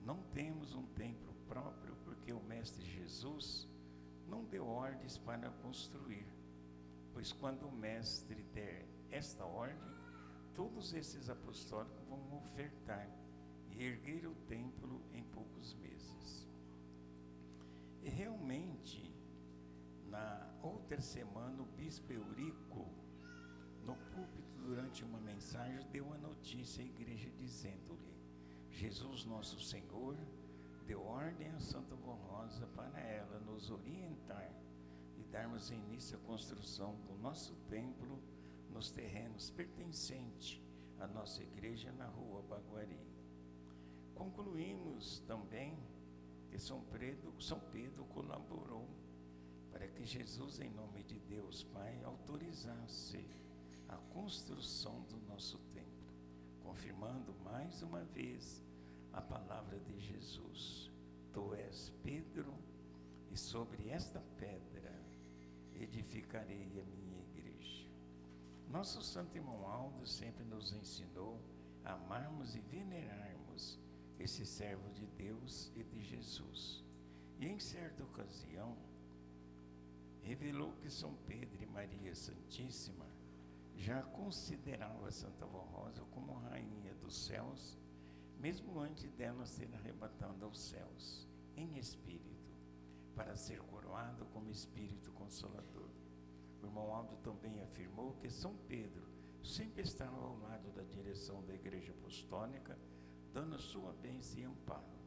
Speaker 2: não temos um templo próprio porque o Mestre Jesus não deu ordens para construir, pois quando o Mestre der esta ordem, todos esses apostólicos vão ofertar e erguer o templo em poucos meses. E realmente, na outra semana, o bispo Eurico, no púlpito, durante uma mensagem, deu a notícia à igreja, dizendo-lhe: Jesus nosso Senhor deu ordem a Santa Vó Rosa para ela nos orientar e darmos início à construção do nosso templo nos terrenos pertencentes à nossa igreja na rua Baguari. Concluímos também que São Pedro colaborou para que Jesus, em nome de Deus Pai, autorizasse a construção do nosso templo, confirmando mais uma vez a palavra de Jesus: tu és Pedro, e sobre esta pedra edificarei a minha igreja. Nosso Santo Irmão Aldo sempre nos ensinou a amarmos e venerarmos esse servo de Deus e de Jesus. E em certa ocasião, revelou que São Pedro e Maria Santíssima já considerava Santa Vó Rosa como rainha dos céus, mesmo antes dela ser arrebatada aos céus, em espírito, para ser coroado como Espírito Consolador. O irmão Aldo também afirmou que São Pedro sempre estava ao lado da direção da Igreja Apostólica, dando sua bênção e amparo,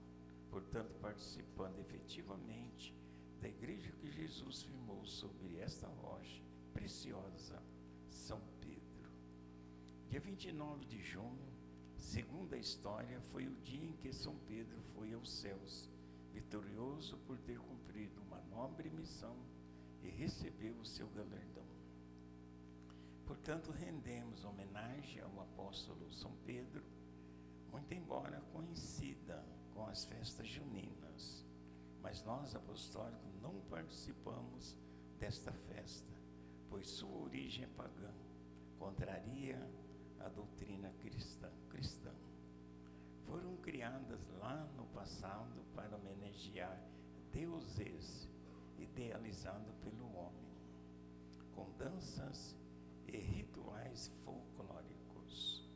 Speaker 2: portanto participando efetivamente da igreja que Jesus firmou sobre esta rocha preciosa, São Pedro. Dia 29 de junho, segundo a história, foi o dia em que São Pedro foi aos céus, vitorioso por ter cumprido uma nobre missão e recebeu o seu galardão. Portanto, rendemos homenagem ao apóstolo São Pedro, muito embora coincida com as festas juninas, mas nós apostólicos não participamos desta festa, pois sua origem é pagã, contraria a doutrina cristã. Foram criadas lá no passado para homenagear deuses idealizados pelo homem, com danças e rituais folclóricos.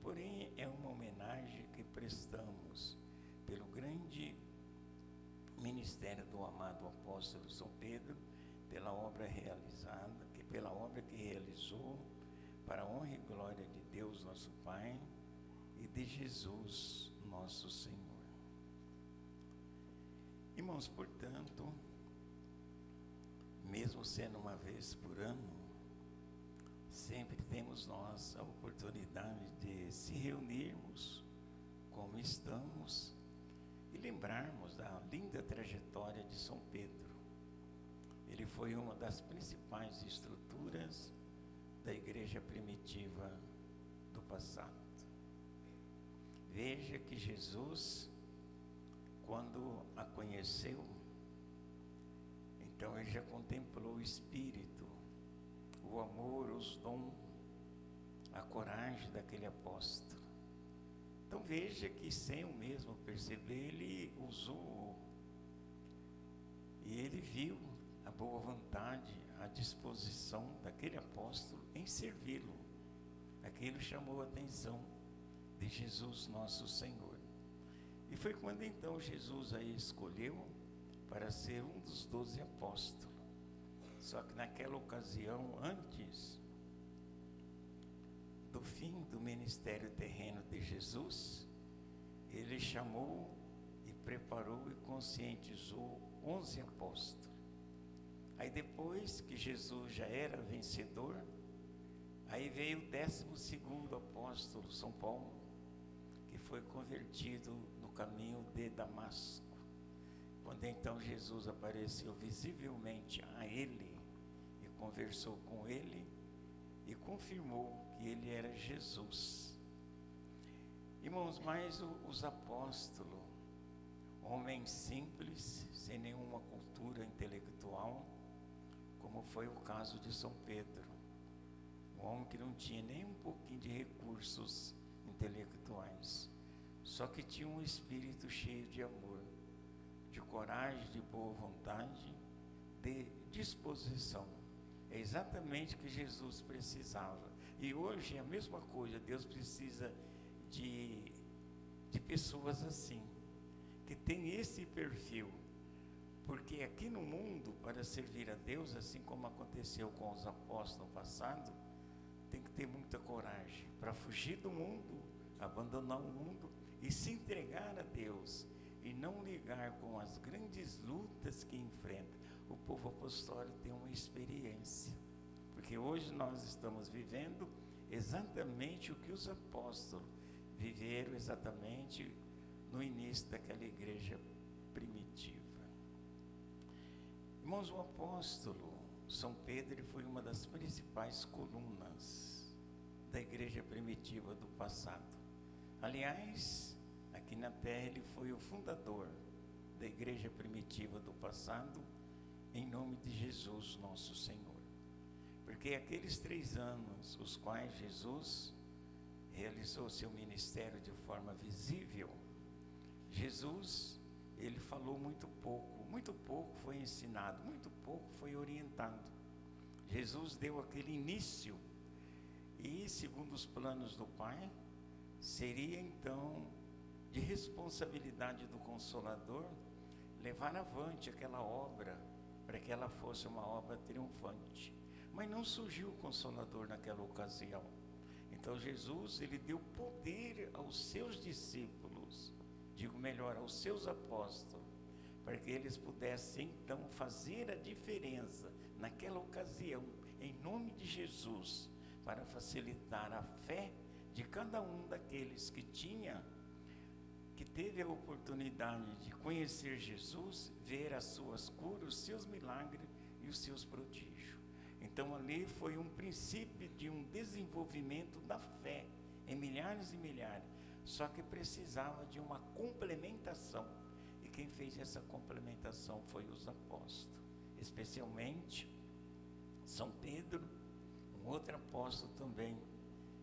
Speaker 2: Porém, é uma homenagem que prestamos pelo grande ministério do amado apóstolo São Pedro, pela obra que realizou para a honra e glória de Deus nosso Pai e de Jesus nosso Senhor. Irmãos, portanto, mesmo sendo uma vez por ano, sempre temos nós a oportunidade de se reunirmos como estamos e lembrarmos da linda trajetória de São Pedro. Ele foi uma das principais estruturas da igreja primitiva do passado. Veja que Jesus, quando a conheceu, então ele já contemplou o Espírito, o amor, os dons, a coragem daquele apóstolo. Então veja que, sem o mesmo perceber, ele usou e ele viu a boa vontade, a disposição daquele apóstolo em servi-lo. Aquilo chamou a atenção de Jesus nosso Senhor. E foi quando então Jesus a escolheu para ser um dos 12 apóstolos. Só que naquela ocasião, antes do fim do ministério terreno de Jesus, ele chamou e preparou e conscientizou 11 apóstolos. Aí depois que Jesus já era vencedor, aí veio o 12º apóstolo, São Paulo, que foi convertido no caminho de Damasco. Quando então Jesus apareceu visivelmente a ele e conversou com ele e confirmou que ele era Jesus. Irmãos, mas os apóstolos, homens simples, sem nenhuma cultura intelectual, como foi o caso de São Pedro, um homem que não tinha nem um pouquinho de recursos intelectuais, só que tinha um espírito cheio de amor, de coragem, de boa vontade, de disposição. É exatamente o que Jesus precisava. E hoje é a mesma coisa. Deus precisa de pessoas assim, que tem esse perfil. Porque aqui no mundo, para servir a Deus, assim como aconteceu com os apóstolos no passado, tem que ter muita coragem para fugir do mundo, abandonar o mundo e se entregar a Deus e não ligar com as grandes lutas que enfrenta. O povo apostólico tem uma experiência, porque hoje nós estamos vivendo exatamente o que os apóstolos viveram exatamente no início daquela igreja primitiva. Irmãos, o apóstolo São Pedro, ele foi uma das principais colunas da igreja primitiva do passado. Aliás, aqui na terra ele foi o fundador da igreja primitiva do passado, em nome de Jesus nosso Senhor. Porque aqueles 3 anos, os quais Jesus realizou seu ministério de forma visível, Jesus, ele falou muito pouco foi ensinado, muito pouco foi orientado. Jesus deu aquele início e, segundo os planos do Pai, seria então de responsabilidade do Consolador levar avante aquela obra, para que ela fosse uma obra triunfante. Mas não surgiu o Consolador naquela ocasião. Então Jesus, ele deu poder aos seus discípulos, digo melhor, aos seus apóstolos, para que eles pudessem então fazer a diferença naquela ocasião, em nome de Jesus, para facilitar a fé de cada um daqueles que teve a oportunidade de conhecer Jesus, ver as suas curas, os seus milagres e os seus prodígios. Então ali foi um princípio de um desenvolvimento da fé em milhares e milhares, só que precisava de uma complementação, e quem fez essa complementação foi os apóstolos, especialmente São Pedro, um outro apóstolo também,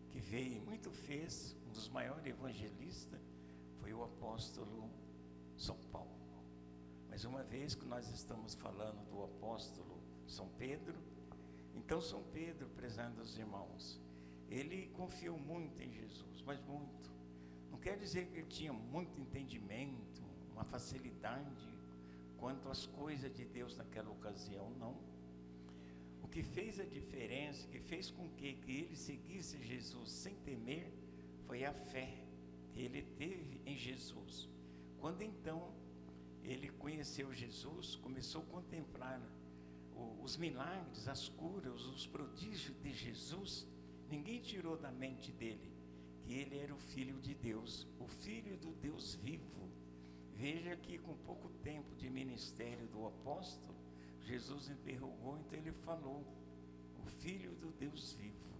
Speaker 2: que veio e muito fez, um dos maiores evangelistas, foi o apóstolo São Paulo. Mas uma vez que nós estamos falando do apóstolo São Pedro, então São Pedro, prezando os irmãos, ele confiou muito em Jesus, mas muito. Não quer dizer que ele tinha muito entendimento, uma facilidade quanto às coisas de Deus naquela ocasião, não. O que fez a diferença, que fez com que ele seguisse Jesus sem temer, foi a fé que ele teve em Jesus. Quando então ele conheceu Jesus, começou a contemplar os milagres, as curas, os prodígios de Jesus, ninguém tirou da mente dele que ele era o Filho de Deus, o Filho do Deus vivo. Veja que com pouco tempo de ministério do apóstolo, Jesus interrogou, então ele falou, o Filho do Deus vivo.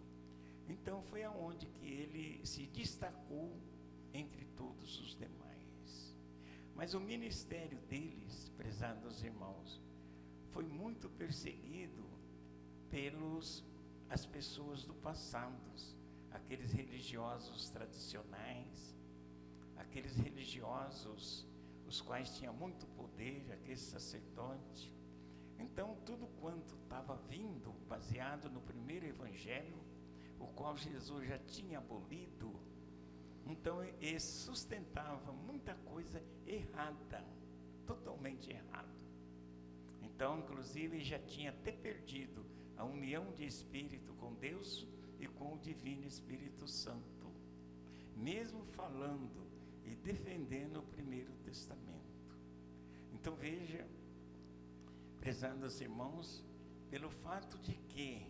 Speaker 2: Então foi aonde que ele se destacou entre todos os demais. Mas o ministério deles, prezados irmãos, foi muito perseguido as pessoas do passado, aqueles religiosos tradicionais, aqueles religiosos os quais tinham muito poder, aqueles sacerdotes. Então tudo quanto estava vindo, baseado no primeiro evangelho, o qual Jesus já tinha abolido, então ele sustentava muita coisa errada, totalmente errada. Então, inclusive, já tinha até perdido a união de espírito com Deus e com o Divino Espírito Santo, mesmo falando e defendendo o Primeiro Testamento. Então veja, prezados irmãos, pelo fato de que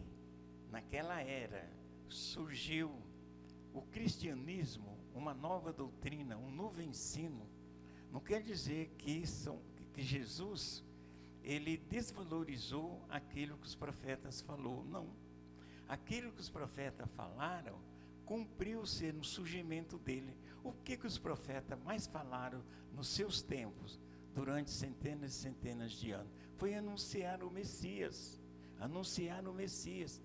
Speaker 2: naquela era surgiu o cristianismo, uma nova doutrina, um novo ensino, não quer dizer que Jesus ele desvalorizou aquilo que os profetas falaram, não. Aquilo que os profetas falaram cumpriu-se no surgimento dele. O que os profetas mais falaram nos seus tempos, durante centenas e centenas de anos? Foi anunciar o Messias, anunciar o Messias.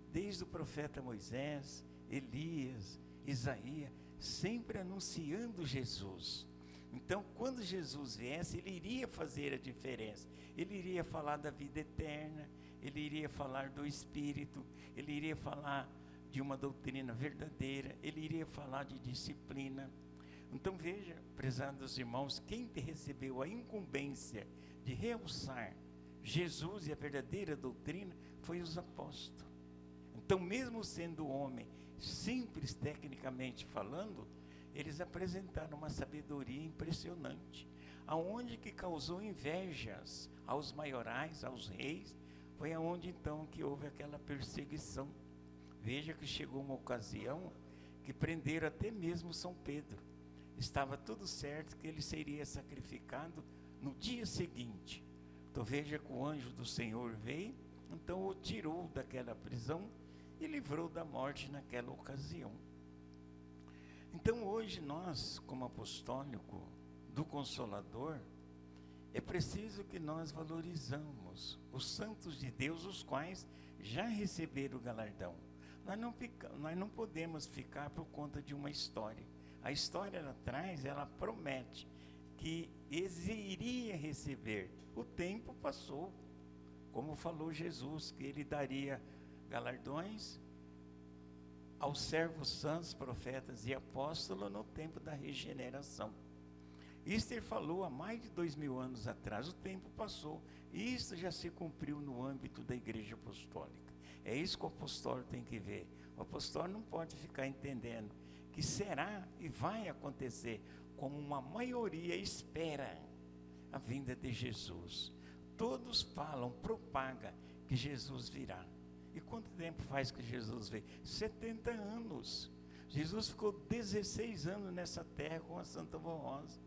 Speaker 2: Desde o profeta Moisés, Elias, Isaías, sempre anunciando Jesus. Então, quando Jesus viesse, ele iria fazer a diferença. Ele iria falar da vida eterna, ele iria falar do Espírito, ele iria falar de uma doutrina verdadeira, ele iria falar de disciplina. Então veja, prezados irmãos, quem recebeu a incumbência de realçar Jesus e a verdadeira doutrina foi os apóstolos. Então, mesmo sendo homem, simples tecnicamente falando, eles apresentaram uma sabedoria impressionante, aonde que causou invejas aos maiorais, aos reis. Foi aonde então que houve aquela perseguição. Veja que chegou uma ocasião que prenderam até mesmo São Pedro. Estava tudo certo que ele seria sacrificado no dia seguinte. Então veja que o anjo do Senhor veio, então o tirou daquela prisão e livrou da morte naquela ocasião. Então hoje nós, como apostólico do Consolador, é preciso que nós valorizamos os santos de Deus, os quais já receberam o galardão. Nós não podemos ficar por conta de uma história. A história ela traz, ela promete que eles iriam receber. O tempo passou, como falou Jesus, que ele daria galardões aos servos santos, profetas e apóstolos no tempo da regeneração. Isso ele falou há mais de 2000 anos atrás. O tempo passou e isso já se cumpriu no âmbito da igreja apostólica. É isso que o apóstolo tem que ver. O apóstolo não pode ficar entendendo que será e vai acontecer, como uma maioria espera a vinda de Jesus. Todos falam, propagam que Jesus virá. E quanto tempo faz que Jesus veio? 70 anos. Jesus ficou 16 anos nessa terra com a Santa Vó Rosa,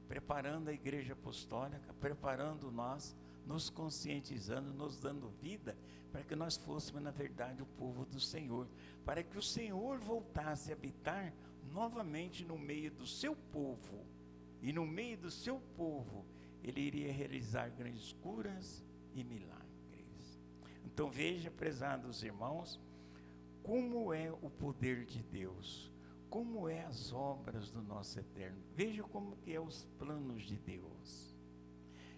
Speaker 2: preparando a igreja apostólica, preparando nós, nos conscientizando, nos dando vida, para que nós fôssemos, na verdade, o povo do Senhor, para que o Senhor voltasse a habitar novamente no meio do seu povo, e no meio do seu povo, ele iria realizar grandes curas e milagres. Então veja, prezados irmãos, como é o poder de Deus, como é as obras do nosso Eterno. Veja como que é os planos de Deus.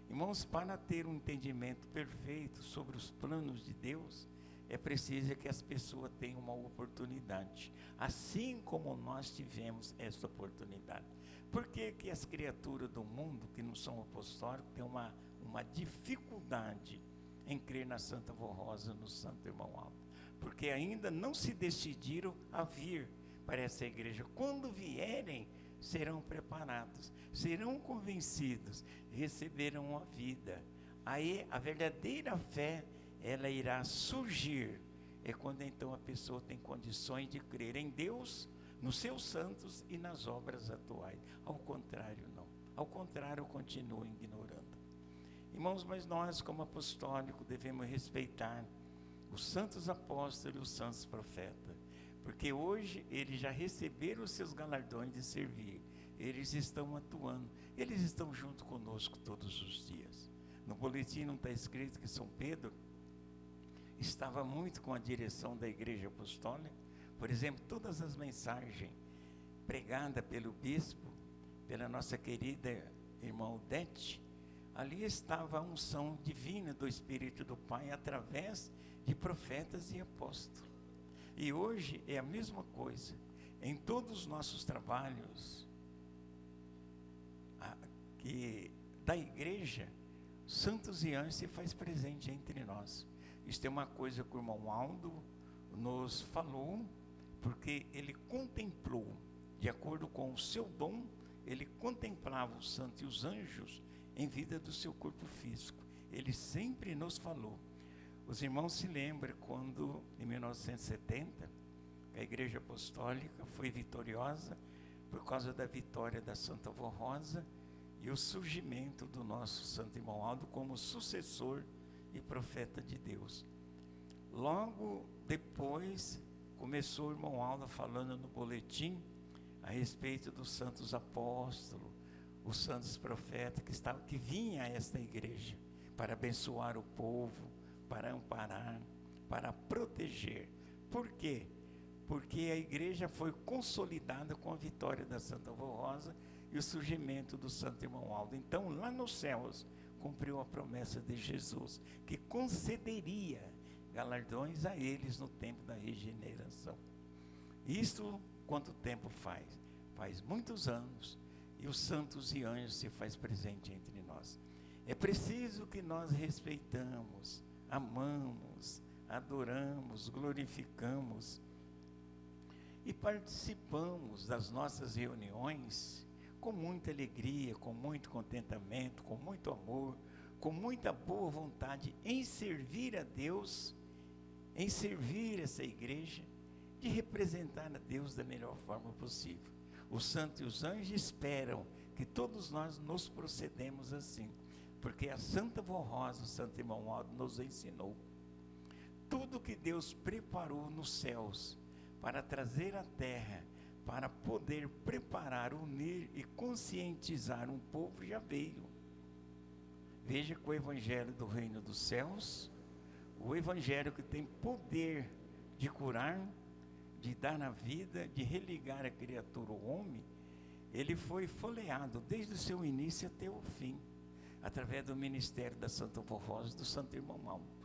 Speaker 2: Irmãos, para ter um entendimento perfeito sobre os planos de Deus, é preciso que as pessoas tenham uma oportunidade, assim como nós tivemos essa oportunidade. Por que que as criaturas do mundo, que não são apostólicos, têm uma dificuldade em crer na Santa Vó Rosa, no Santo Irmão Alto? Porque ainda não se decidiram a vir para essa igreja. Quando vierem, serão preparados, serão convencidos, receberão a vida. Aí a verdadeira fé, ela irá surgir. É quando então a pessoa tem condições de crer em Deus, nos seus santos e nas obras atuais. Ao contrário, não. Ao contrário, continuam ignorando. Irmãos, mas nós, como apostólico, devemos respeitar os santos apóstolos e os santos profetas, porque hoje eles já receberam os seus galardões de servir, eles estão atuando, eles estão junto conosco todos os dias. No boletim não está escrito que São Pedro estava muito com a direção da igreja apostólica. Por exemplo, todas as mensagens pregadas pelo bispo, pela nossa querida irmã Odete, ali estava a unção divina do Espírito do Pai através de profetas e apóstolos. E hoje é a mesma coisa. Em todos os nossos trabalhos da igreja, santos e anjos se faz presente entre nós. Isso é uma coisa que o irmão Aldo nos falou, porque ele contemplou, de acordo com o seu dom, ele contemplava os santos e os anjos em vida do seu corpo físico. Ele sempre nos falou. Os irmãos se lembram quando, em 1970, a Igreja Apostólica foi vitoriosa por causa da vitória da Santa Vó Rosa e o surgimento do nosso Santo Irmão Aldo como sucessor e profeta de Deus. Logo depois, começou o irmão Aldo falando no boletim, a respeito dos santos apóstolos, os santos profetas que vinham a esta igreja para abençoar o povo, para amparar, para proteger. Por quê? Porque a igreja foi consolidada com a vitória da Santa Vó Rosa e o surgimento do Santo Irmão Aldo. Então, lá nos céus, cumpriu a promessa de Jesus, que concederia galardões a eles no tempo da regeneração. Isso quanto tempo faz? Faz muitos anos, e os santos e anjos se faz presente entre nós. É preciso que nós respeitamos, amamos, adoramos, glorificamos e participamos das nossas reuniões com muita alegria, com muito contentamento, com muito amor, com muita boa vontade em servir a Deus, em servir essa igreja, de representar a Deus da melhor forma possível. Os santos e os anjos esperam que todos nós nos procedemos assim, porque a Santa Vó Rosa, o Santo Irmão Aldo, nos ensinou tudo que Deus preparou nos céus para trazer à terra, para poder preparar, unir e conscientizar um povo, já veio. Veja que o Evangelho do Reino dos Céus, o Evangelho que tem poder de curar, de dar a vida, de religar a criatura ao homem, ele foi folheado desde o seu início até o fim, através do ministério da Santa Vó Rosa e do Santo Irmão Aldo.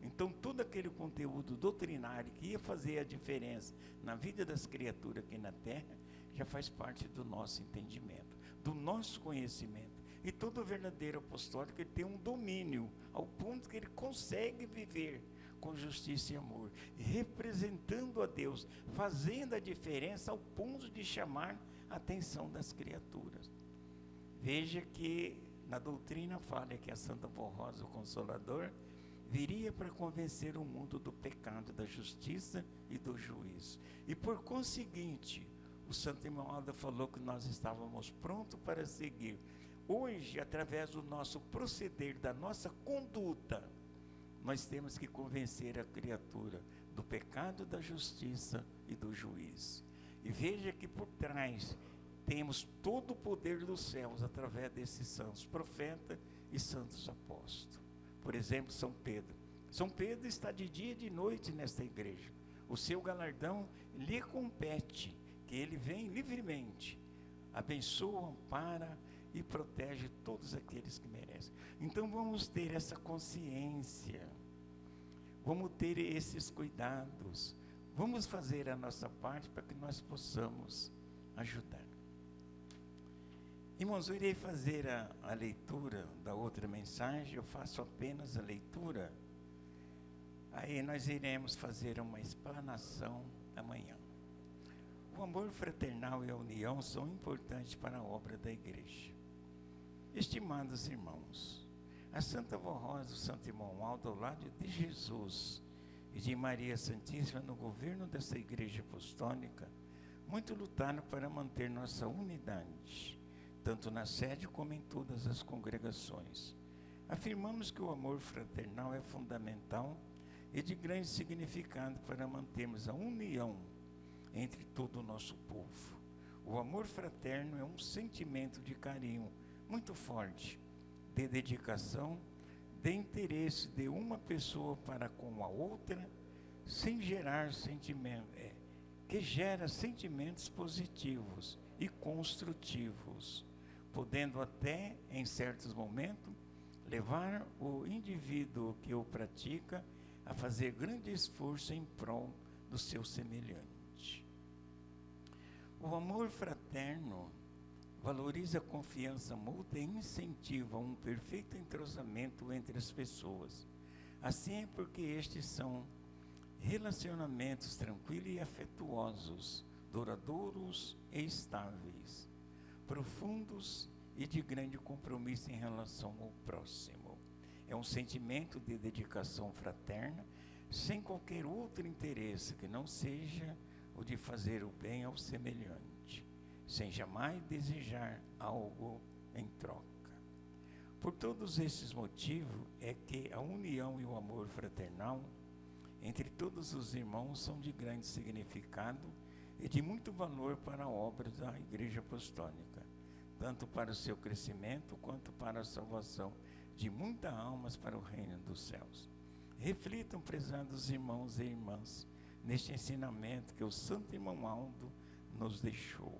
Speaker 2: Então, todo aquele conteúdo doutrinário que ia fazer a diferença na vida das criaturas aqui na Terra, já faz parte do nosso entendimento, do nosso conhecimento. E todo verdadeiro apostólico, ele tem um domínio, ao ponto que ele consegue viver com justiça e amor, representando a Deus, fazendo a diferença ao ponto de chamar a atenção das criaturas. Veja que na doutrina fala que a Santa Vó Rosa, o Consolador, viria para convencer o mundo do pecado, da justiça e do juízo. E por conseguinte, o Santo Irmão Aldo falou que nós estávamos prontos para seguir. Hoje, através do nosso proceder, da nossa conduta, nós temos que convencer a criatura do pecado, da justiça e do juízo. E veja que por trás temos todo o poder dos céus através desses santos profetas e santos apóstolos. Por exemplo, São Pedro. São Pedro está de dia e de noite nesta igreja. O seu galardão lhe compete, que ele vem livremente, abençoa, ampara e protege todos aqueles que merecem. Então vamos ter essa consciência, vamos ter esses cuidados, vamos fazer a nossa parte para que nós possamos ajudar. Irmãos, eu irei fazer a leitura da outra mensagem, eu faço apenas a leitura, aí nós iremos fazer uma explanação amanhã. O amor fraternal e a união são importantes para a obra da igreja. Estimados irmãos, a Santa Vó Rosa, o Santo Irmão Aldo, ao lado de Jesus e de Maria Santíssima no governo dessa igreja apostólica, muito lutaram para manter nossa unidade, tanto na sede como em todas as congregações. Afirmamos que o amor fraternal é fundamental e de grande significado para mantermos a união entre todo o nosso povo. O amor fraterno é um sentimento de carinho muito forte, de dedicação, de interesse de uma pessoa para com a outra, sem gerar sentimento, que gera sentimentos positivos e construtivos, podendo até, em certos momentos, levar o indivíduo que o pratica a fazer grande esforço em prol do seu semelhante. O amor fraterno valoriza a confiança mútua e incentiva um perfeito entrosamento entre as pessoas. Assim é porque estes são relacionamentos tranquilos e afetuosos, duradouros e estáveis, profundos e de grande compromisso em relação ao próximo. É um sentimento de dedicação fraterna, sem qualquer outro interesse que não seja o de fazer o bem ao semelhante, sem jamais desejar algo em troca. Por todos esses motivos é que a união e o amor fraternal entre todos os irmãos são de grande significado e de muito valor para a obra da Igreja Apostólica, tanto para o seu crescimento quanto para a salvação de muitas almas para o reino dos céus. Reflitam, prezados irmãos e irmãs, neste ensinamento que o Santo Irmão Aldo nos deixou.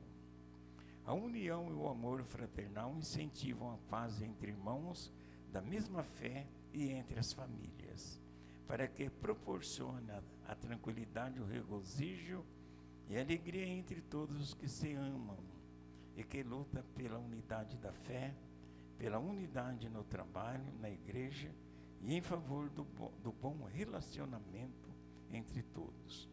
Speaker 2: A união e o amor fraternal incentivam a paz entre irmãos da mesma fé e entre as famílias, para que proporcione a tranquilidade, o regozijo e a alegria entre todos os que se amam e que lutam pela unidade da fé, pela unidade no trabalho, na igreja e em favor do bom relacionamento entre todos.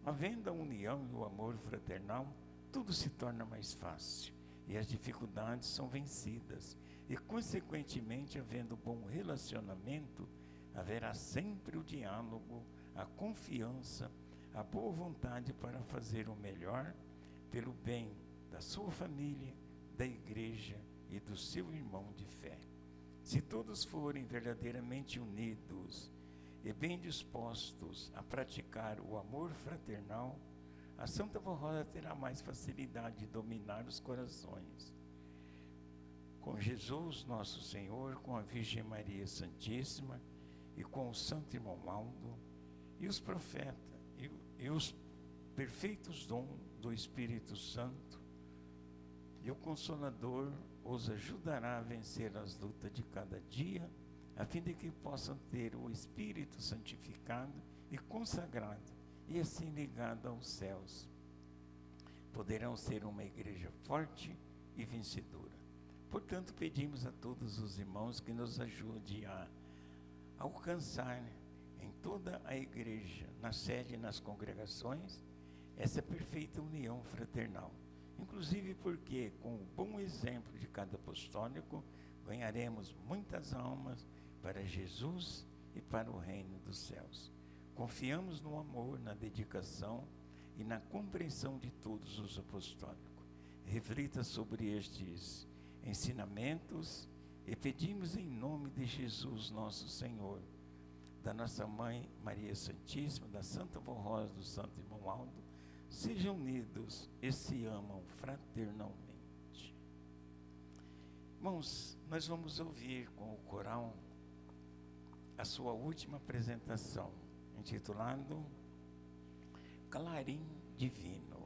Speaker 2: Havendo a união e o amor fraternal, tudo se torna mais fácil e as dificuldades são vencidas. E, consequentemente, havendo bom relacionamento, haverá sempre o diálogo, a confiança, a boa vontade para fazer o melhor pelo bem da sua família, da igreja e do seu irmão de fé. Se todos forem verdadeiramente unidos e bem dispostos a praticar o amor fraternal, a Santa Vó Rosa terá mais facilidade de dominar os corações. Com Jesus, nosso Senhor, com a Virgem Maria Santíssima e com o Santo Irmão Aldo e os profetas e os perfeitos dons do Espírito Santo, e o Consolador os ajudará a vencer as lutas de cada dia, a fim de que possam ter o Espírito santificado e consagrado, e assim ligado aos céus. Poderão ser uma igreja forte e vencedora. Portanto, pedimos a todos os irmãos que nos ajudem a alcançar em toda a igreja, na sede e nas congregações, essa perfeita união fraternal. Inclusive porque, com o bom exemplo de cada apostólico, ganharemos muitas almas para Jesus e para o reino dos céus. Confiamos no amor, na dedicação e na compreensão de todos os apostólicos. Reflita sobre estes ensinamentos e pedimos em nome de Jesus, nosso Senhor, da nossa Mãe Maria Santíssima, da Santa Vó Rosa, do Santo Irmão Aldo, sejam unidos e se amam fraternalmente. Irmãos, nós vamos ouvir com o coral a sua última apresentação, intitulado Clarim Divino.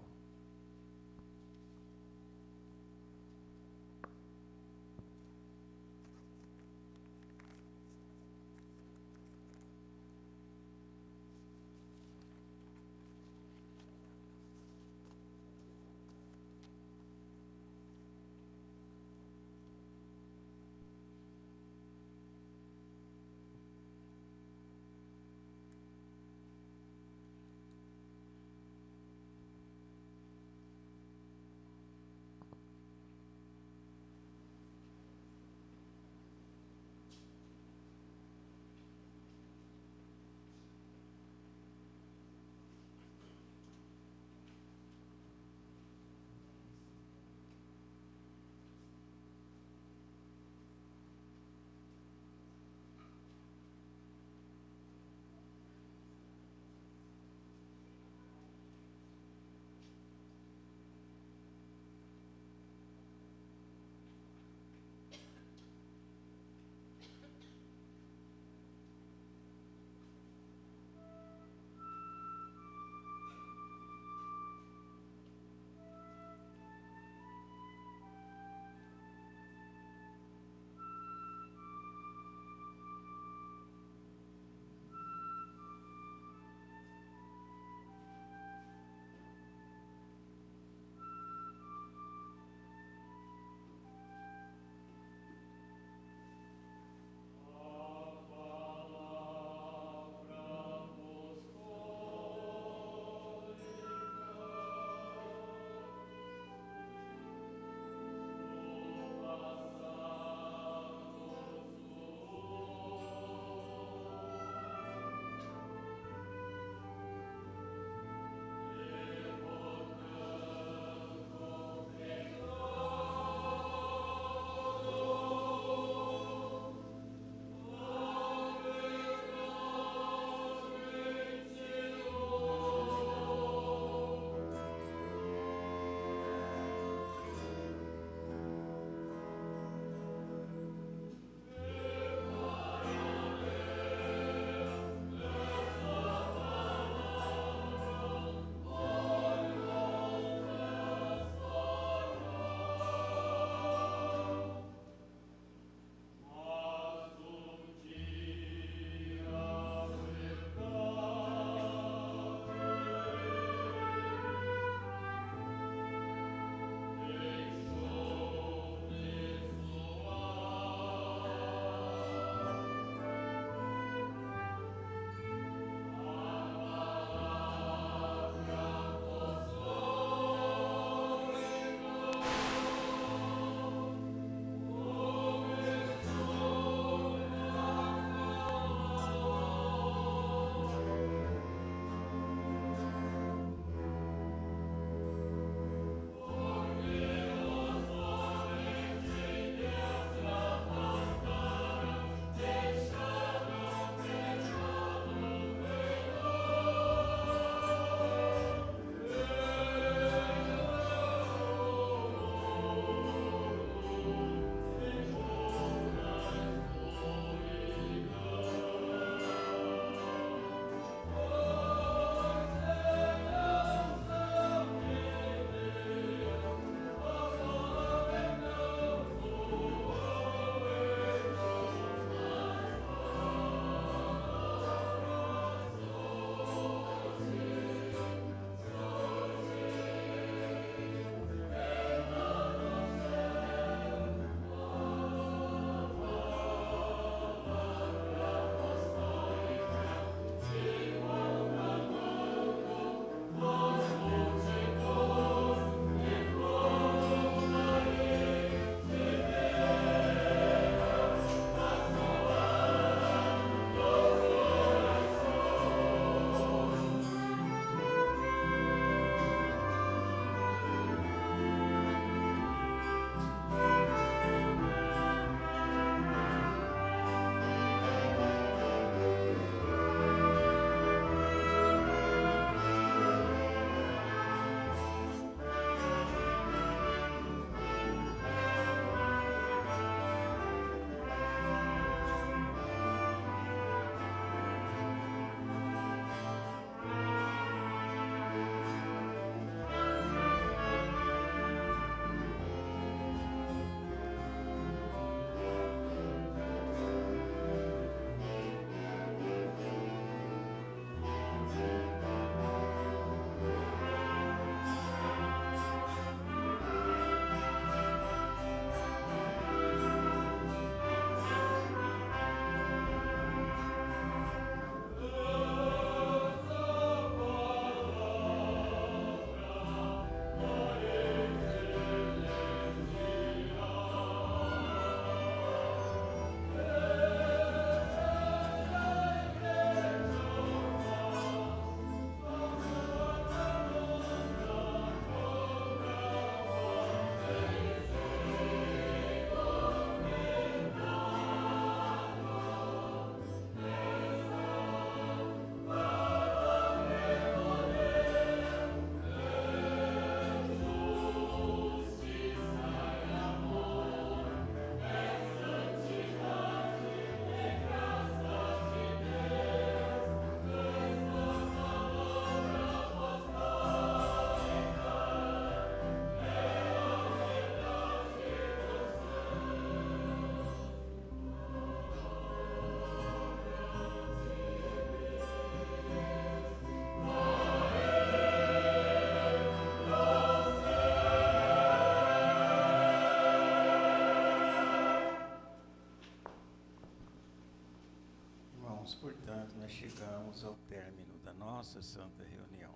Speaker 2: irmãos, portanto, nós chegamos ao término da nossa santa reunião.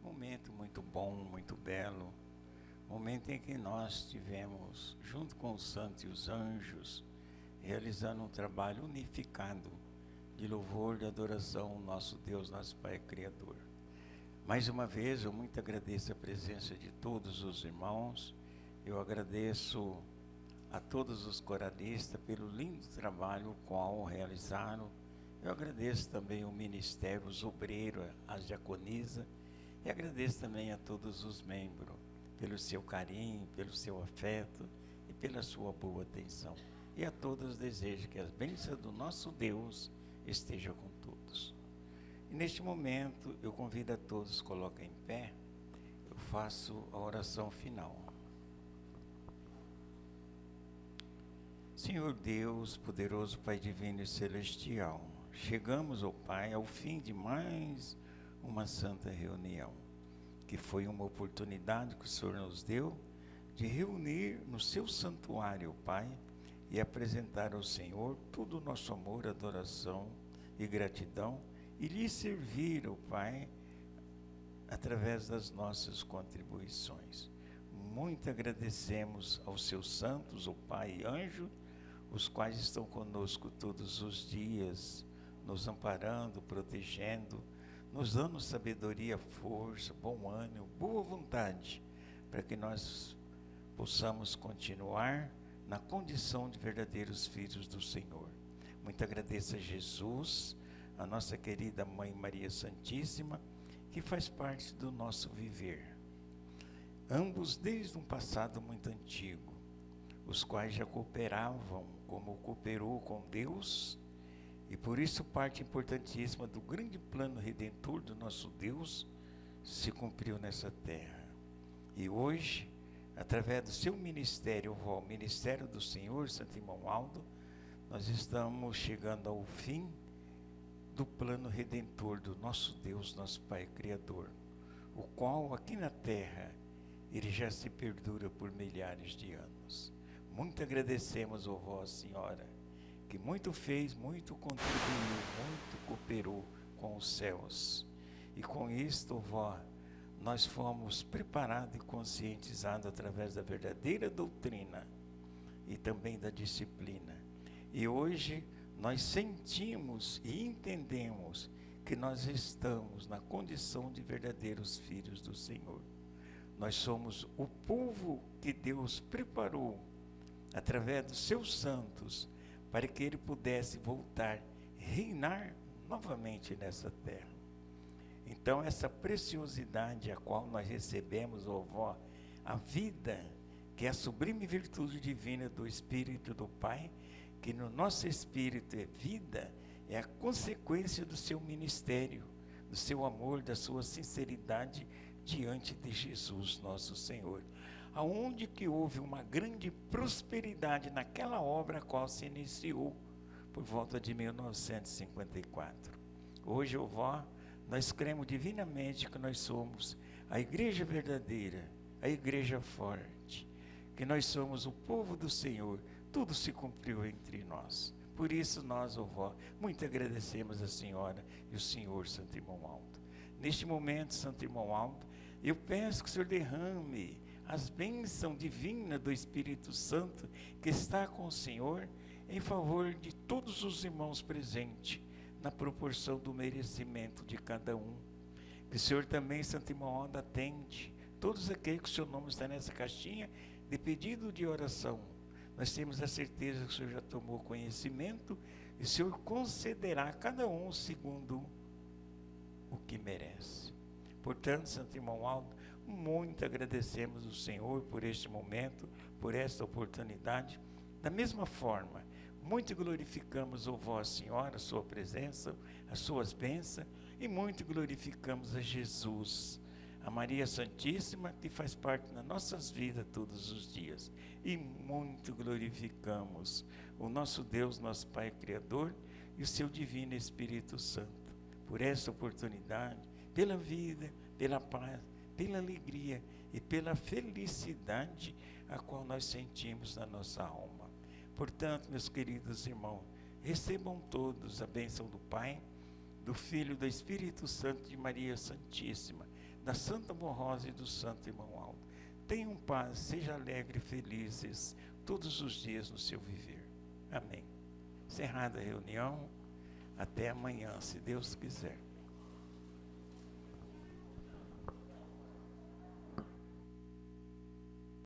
Speaker 2: Momento muito bom, muito belo, momento em que nós tivemos, junto com os santos e os anjos, realizando um trabalho unificado de louvor, de adoração ao nosso Deus, nosso Pai Criador. Mais uma vez, eu muito agradeço a presença de todos os irmãos, eu agradeço a todos os coralistas pelo lindo trabalho o qual realizaram. Eu agradeço também o ministério, os obreiros, as diaconisas, e agradeço também a todos os membros pelo seu carinho, pelo seu afeto e pela sua boa atenção. E a todos desejo que as bênçãos do nosso Deus estejam com todos. E neste momento eu convido a todos, coloquem em pé, eu faço a oração final. Senhor Deus, poderoso Pai divino e celestial, chegamos, ó Pai, ao fim de mais uma santa reunião, que foi uma oportunidade que o Senhor nos deu de reunir no seu santuário, ó Pai, e apresentar ao Senhor todo o nosso amor, adoração e gratidão, e lhe servir, ó Pai, através das nossas contribuições. Muito agradecemos aos seus santos, ó Pai e anjo, os quais estão conosco todos os dias, nos amparando, protegendo, nos dando sabedoria, força, bom ânimo, boa vontade, para que nós possamos continuar na condição de verdadeiros filhos do Senhor. Muito agradeço a Jesus, a nossa querida Mãe Maria Santíssima, que faz parte do nosso viver. Ambos desde um passado muito antigo, os quais já cooperavam como cooperou com Deus, e por isso parte importantíssima do grande plano redentor do nosso Deus se cumpriu nessa terra. E hoje, através do seu ministério, o ministério do Senhor, Santo Irmão Aldo, nós estamos chegando ao fim do plano redentor do nosso Deus, nosso Pai Criador, o qual aqui na terra, ele já se perdura por milhares de anos. Muito agradecemos, ó Vó Senhora, que muito fez, muito contribuiu, muito cooperou com os céus. E com isto, Vó, nós fomos preparados e conscientizados através da verdadeira doutrina e também da disciplina. E hoje nós sentimos e entendemos que nós estamos na condição de verdadeiros filhos do Senhor. Nós somos o povo que Deus preparou através dos seus santos, para que ele pudesse voltar, reinar novamente nessa terra. Então essa preciosidade a qual nós recebemos, ó Vó, a vida, que é a sublime virtude divina do Espírito do Pai, que no nosso Espírito é vida, é a consequência do seu ministério, do seu amor, da sua sinceridade diante de Jesus, nosso Senhor. Aonde que houve uma grande prosperidade naquela obra a qual se iniciou por volta de 1954. Hoje, ó Vó, nós cremos divinamente que nós somos a igreja verdadeira, a igreja forte, que nós somos o povo do Senhor, tudo se cumpriu entre nós. Por isso nós, ó Vó, muito agradecemos a Senhora e o Senhor, Santo Irmão Aldo. Neste momento, Santo Irmão Aldo, eu peço que o Senhor derrame as bênçãos divinas do Espírito Santo que está com o Senhor em favor de todos os irmãos presentes, na proporção do merecimento de cada um. Que o Senhor também, Santo Irmão Aldo, atende todos aqueles que o seu nome está nessa caixinha de pedido de oração. Nós temos a certeza que o Senhor já tomou conhecimento e o Senhor concederá a cada um segundo o que merece. Portanto, Santo Irmão Aldo, muito agradecemos ao Senhor por este momento, por esta oportunidade. Da mesma forma, muito glorificamos, ó Vó Senhora, a sua presença, as suas bênçãos, e muito glorificamos a Jesus, a Maria Santíssima, que faz parte das nossas vidas todos os dias. E muito glorificamos o nosso Deus, nosso Pai Criador, e o seu Divino Espírito Santo, por esta oportunidade, pela vida, pela paz, pela alegria e pela felicidade a qual nós sentimos na nossa alma. Portanto, meus queridos irmãos, Recebam todos a bênção do Pai, do Filho e do Espírito Santo, de Maria Santíssima, da Santa Morrosa e do Santo Irmão Aldo. Tenham paz, sejam alegres e felizes todos os dias no seu viver. Amém. Encerrada a reunião, até amanhã, se Deus quiser.